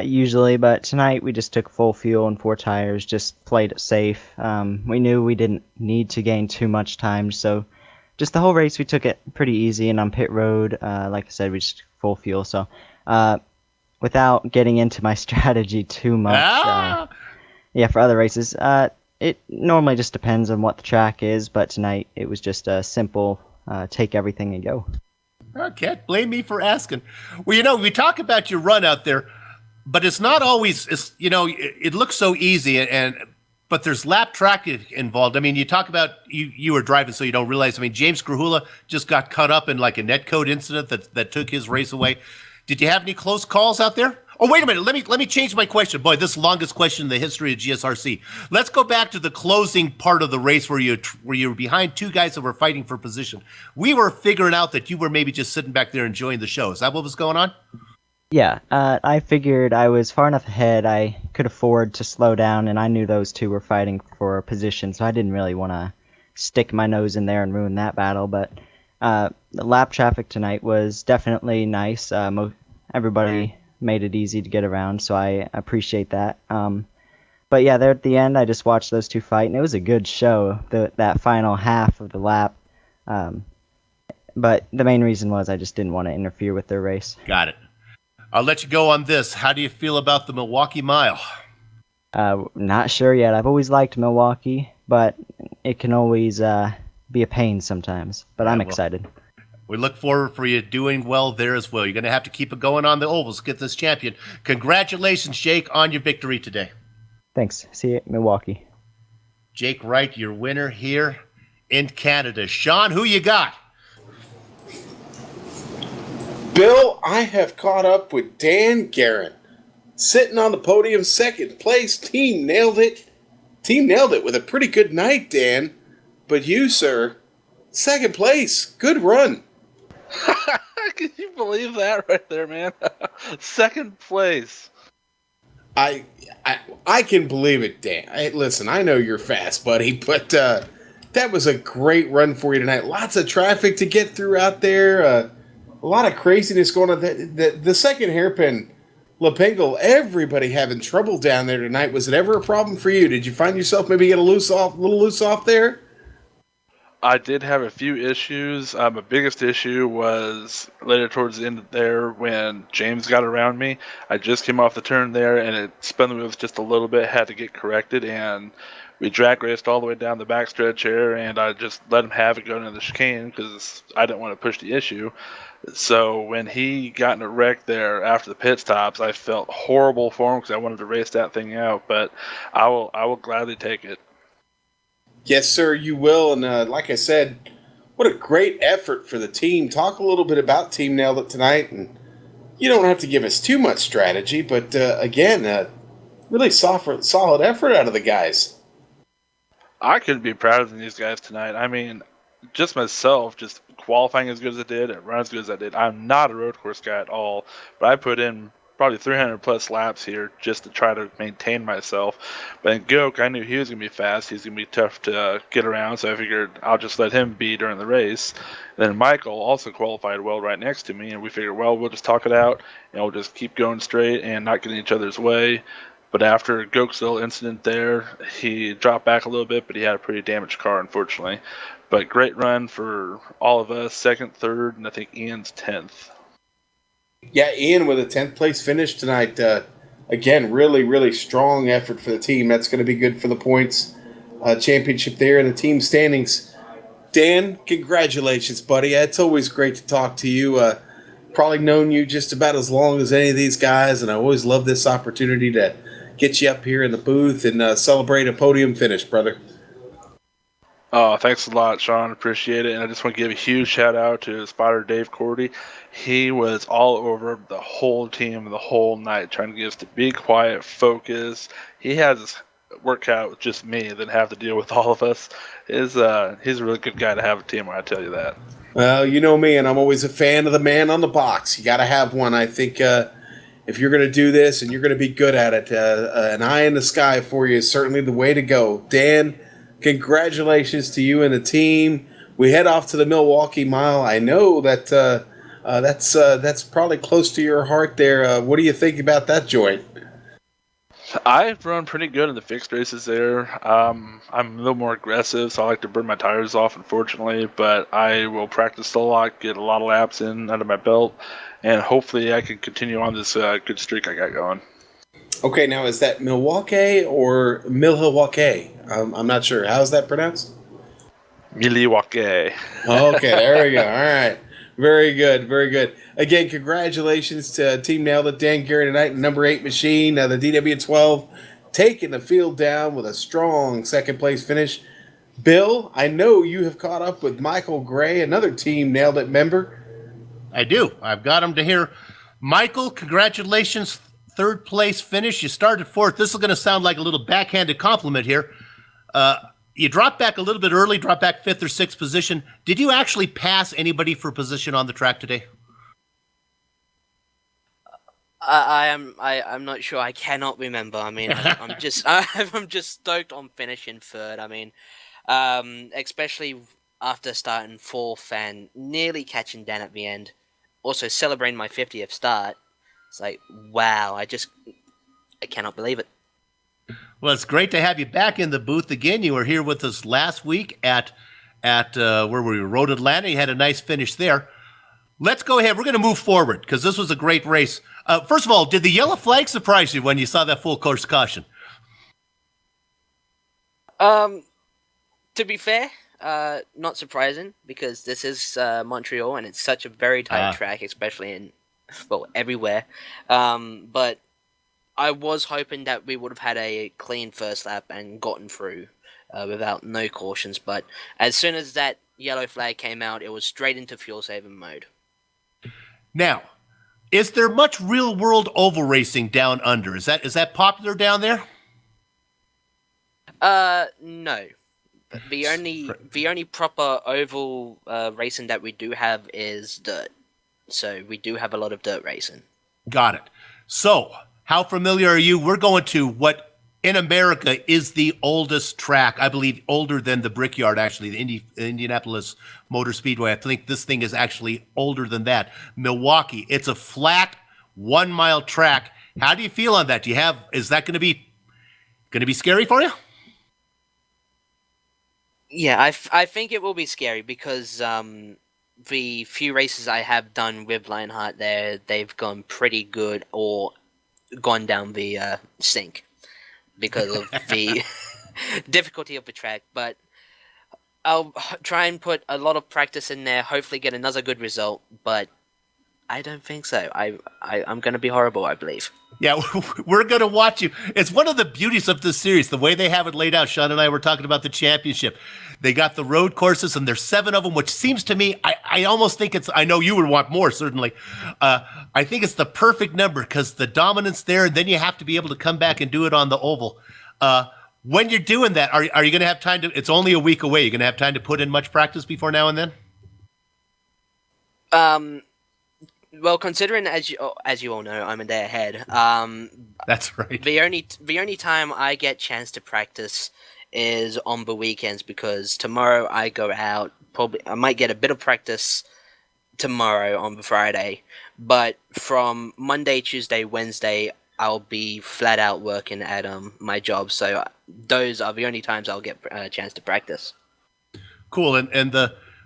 Usually, but tonight we just took full fuel and 4 tires, just played it safe. We knew we didn't need to gain too much time, so just the whole race we took it pretty easy, and on pit road, like I said, we just took full fuel. So without getting into my strategy too much, for other races, it normally just depends on what the track is, but tonight it was just a simple take everything and go. Can't blame me for asking. Well, we talk about your run out there, but it's not always, it looks so easy, but there's lap track involved. I mean, you talk about you were driving, so you don't realize. I mean, James Krahula just got caught up in like a netcode incident that took his race away. Did you have any close calls out there? Oh, wait a minute. Let me change my question. Boy, this is the longest question in the history of GSRC. Let's go back to the closing part of the race where you were behind 2 guys that were fighting for position. We were figuring out that you were maybe just sitting back there enjoying the show. Is that what was going on? Yeah, I figured I was far enough ahead I could afford to slow down, and I knew those 2 were fighting for a position, so I didn't really want to stick my nose in there and ruin that battle. But the lap traffic tonight was definitely nice. Everybody made it easy to get around, so I appreciate that. But yeah, there at the end, I just watched those two fight, and it was a good show, that final half of the lap. But the main reason was I just didn't want to interfere with their race. Got it. I'll let you go on this. How do you feel about the Milwaukee Mile? Not sure yet. I've always liked Milwaukee, but it can always be a pain sometimes. But I'm excited. We look forward for you doing well there as well. You're going to have to keep it going on the ovals to get this champion. Congratulations, Jake, on your victory today. Thanks. See you at Milwaukee. Jake Wright, your winner here in Canada. Sean, who you got? Bill, I have caught up with Dan Guerin. Sitting on the podium, second place. Team nailed it. Team nailed it with a pretty good night, Dan. But you, sir, second place. Good run. Can you believe that right there, man? Second place. I can believe it, Dan. Listen, I know you're fast, buddy, but that was a great run for you tonight. Lots of traffic to get through out there. A lot of craziness going on. The second hairpin, LaPingle, everybody having trouble down there tonight. Was it ever a problem for you? Did you find yourself maybe get a little loose off there? I did have a few issues. My biggest issue was later towards the end there when James got around me. I just came off the turn there and it spun the wheels just a little bit, had to get corrected, and we drag raced all the way down the backstretch here, and I just let him have it going into the chicane because I didn't want to push the issue. So when he got in a wreck there after the pit stops, I felt horrible for him because I wanted to race that thing out, but I will gladly take it. Yes, sir, you will. And like I said, what a great effort for the team. Talk a little bit about Team Nailed It tonight. And you don't have to give us too much strategy, but again, really solid effort out of the guys. I couldn't be prouder than these guys tonight. I mean, just myself, just qualifying as good as I did and run as good as I did. I'm not a road course guy at all, but I put in probably 300 plus laps here just to try to maintain myself. But in Goke, I knew he was going to be fast. He's going to be tough to get around, so I figured I'll just let him be during the race. Then Michael also qualified well right next to me, and we figured, well, we'll just talk it out, and we'll just keep going straight and not get in each other's way. But after Goke's little incident there, he dropped back a little bit, but he had a pretty damaged car, unfortunately. But great run for all of us, second, third, and I think Ian's 10th. Yeah, Ian with a 10th place finish tonight. Again, really, really strong effort for the team. That's going to be good for the points championship there in the team standings. Dan, congratulations, buddy. It's always great to talk to you. Probably known you just about as long as any of these guys, and I always love this opportunity to get you up here in the booth and celebrate a podium finish, brother. Oh, thanks a lot, Sean. Appreciate it. And I just want to give a huge shout out to spotter Dave Cordy. He was all over the whole team the whole night, trying to get us to be quiet, focus. He has his work out with just me, then have to deal with all of us. He's a really good guy to have a team, when I tell you that. Well, you know me, and I'm always a fan of the man on the box. You got to have one. I think if you're going to do this and you're going to be good at it, an eye in the sky for you is certainly the way to go. Dan, congratulations to you and the team. We head off to the Milwaukee Mile. I know that that's probably close to your heart there. What do you think about that joint? I've run pretty good in the fixed races there. I'm a little more aggressive, so I like to burn my tires off, unfortunately. But I will practice a lot, get a lot of laps in under my belt, and hopefully I can continue on this good streak I got going. Okay, now is that Milwaukee or Milwaukee? I'm not sure. How's that pronounced? Milwaukee. Okay, there we go. All right. Very good, very good. Again, congratulations to Team Nailed It, Dan Gary tonight, number 8 machine, the DW12, taking the field down with a strong second-place finish. Bill, I know you have caught up with Michael Gray, another Team Nailed It member. I do. I've got him to here. Michael, congratulations, third-place finish. You started fourth. This is going to sound like a little backhanded compliment here. You dropped back a little bit early, dropped back 5th or 6th position. Did you actually pass anybody for position on the track today? I'm not sure. I cannot remember. I mean, I'm just stoked on finishing third. I mean, especially after starting 4th and nearly catching Dan at the end. Also celebrating my 50th start. It's like, wow, I cannot believe it. Well, it's great to have you back in the booth again. You were here with us last week at where were we? Road Atlanta. You had a nice finish there. Let's go ahead. We're going to move forward because this was a great race. First of all, did the yellow flag surprise you when you saw that full course caution? To be fair, not surprising because this is Montreal and it's such a very tight track, especially everywhere. But I was hoping that we would have had a clean first lap and gotten through without no cautions. But as soon as that yellow flag came out, it was straight into fuel saving mode. Now, is there much real world oval racing down under? Is that popular down there? No. The only proper oval racing that we do have is dirt. So we do have a lot of dirt racing. Got it. So, how familiar are you? We're going to what in America is the oldest track, I believe older than the Brickyard, actually, the Indianapolis Motor Speedway. I think this thing is actually older than that. Milwaukee. It's a flat 1 mile track. How do you feel on that? Is that going to be scary for you? Yeah, I think it will be scary because the few races I have done with Lionheart there, they've gone pretty good or gone down the sink because of the difficulty of the track. But I'll try and put a lot of practice in there, hopefully get another good result, but I don't think so. I'm going to be horrible, I believe. Yeah, we're going to watch you. It's one of the beauties of this series, the way they have it laid out. Sean and I were talking about the championship. They got the road courses, and there's 7 of them, which seems to me, I almost think I know you would want more, certainly. I think it's the perfect number because the dominance there, and then you have to be able to come back and do it on the oval. When you're doing that, are you going to have time to, it's only a week away, you're going to have time to put in much practice before now and then? Well, considering as you all know, I'm a day ahead. That's right. The only time I get chance to practice is on the weekends because tomorrow I go out. Probably I might get a bit of practice tomorrow on the Friday, but from Monday, Tuesday, Wednesday, I'll be flat out working at my job. So those are the only times I'll get a chance to practice. Cool, and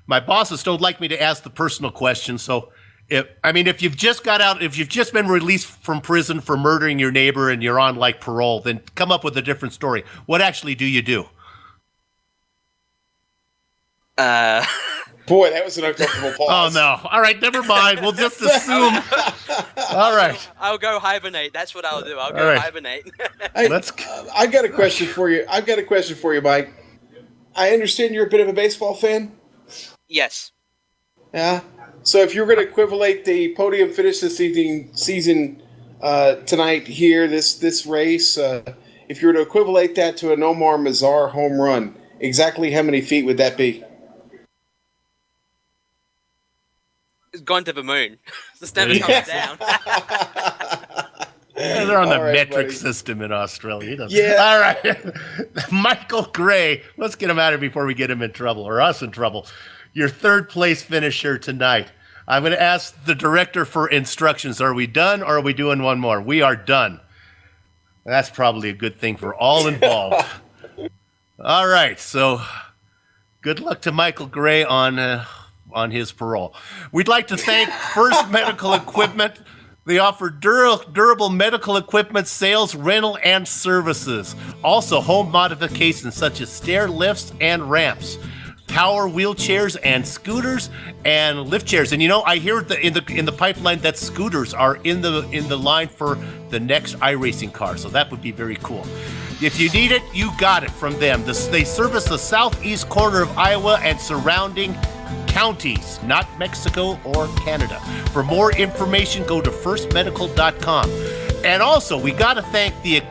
my bosses don't like me to ask the personal questions, so. If you've just got out, if you've just been released from prison for murdering your neighbor and you're on like parole, then come up with a different story. What actually do you do? Boy, that was an uncomfortable pause. Oh no! All right, never mind. We'll just assume. All right. I'll go hibernate. That's what I'll do. I'll go hibernate. Hey, I got a question for you. Mike. I understand you're a bit of a baseball fan. Yes. Yeah. So if you were going to equivalent the podium finish this season tonight here, this race, if you were to equivalent that to a Nomar Mazar home run, exactly how many feet would that be? It's gone to the moon. It's never comes down. Yeah, they're on the metric system in Australia. Yeah. All right. Michael Gray. Let's get him out of here before we get him in trouble, or us in trouble. Your third place finisher tonight. I'm going to ask the director for instructions. Are we done or are we doing one more? We are done. That's probably a good thing for all involved. All right. So good luck to Michael Gray on his parole. We'd like to thank First Medical Equipment. They offer durable medical equipment, sales, rental, and services. Also home modifications such as stair lifts and ramps. Power wheelchairs and scooters and lift chairs. And I hear in the pipeline that scooters are in the line for the next iRacing car. So that would be very cool. If you need it, you got it from them. They service the southeast corner of Iowa and surrounding counties, not Mexico or Canada. For more information, go to firstmedical.com. And also, we got to thank the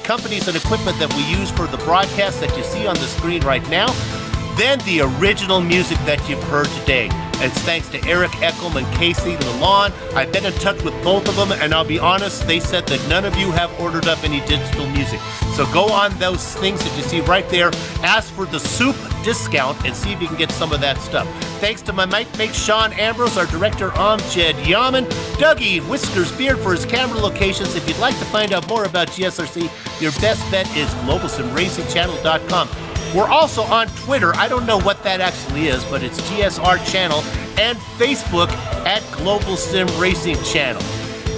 companies and equipment that we use for the broadcast that you see on the screen right now. Then the original music that you've heard today. It's thanks to Eric Eckelm and Casey Lalonde. I've been in touch with both of them, and I'll be honest, they said that none of you have ordered up any digital music. So go on those things that you see right there, ask for the soup discount, and see if you can get some of that stuff. Thanks to my mic mate Sean Ambrose, our director Amjad Yaman, Dougie Whiskers Beard for his camera locations. If you'd like to find out more about GSRC, your best bet is globalsimracingchannel.com. We're also on Twitter. I don't know what that actually is, but it's GSR Channel, and Facebook at Global Sim Racing Channel.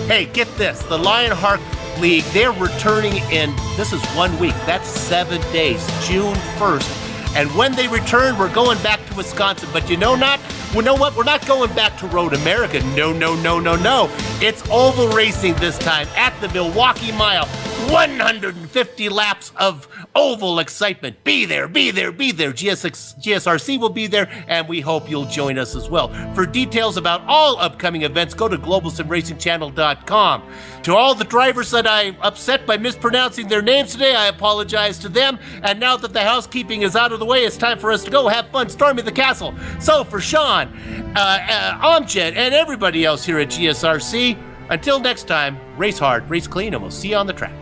Hey, get this. The Lionheart League, they're returning in, this is 1 week. That's 7 days, June 1st. And when they return, we're going back to Wisconsin. But you know what? We're not going back to Road America. No. It's oval racing this time at the Milwaukee Mile. 150 laps of oval excitement. Be there. GSRC will be there, and we hope you'll join us as well. For details about all upcoming events, go to globalsimracingchannel.com. To all the drivers that I upset by mispronouncing their names today, I apologize to them. And now that the housekeeping is out of the way, it's time for us to go have fun storming the castle. So for Sean, Amjad, and everybody else here at GSRC, until next time, race hard, race clean, and we'll see you on the track.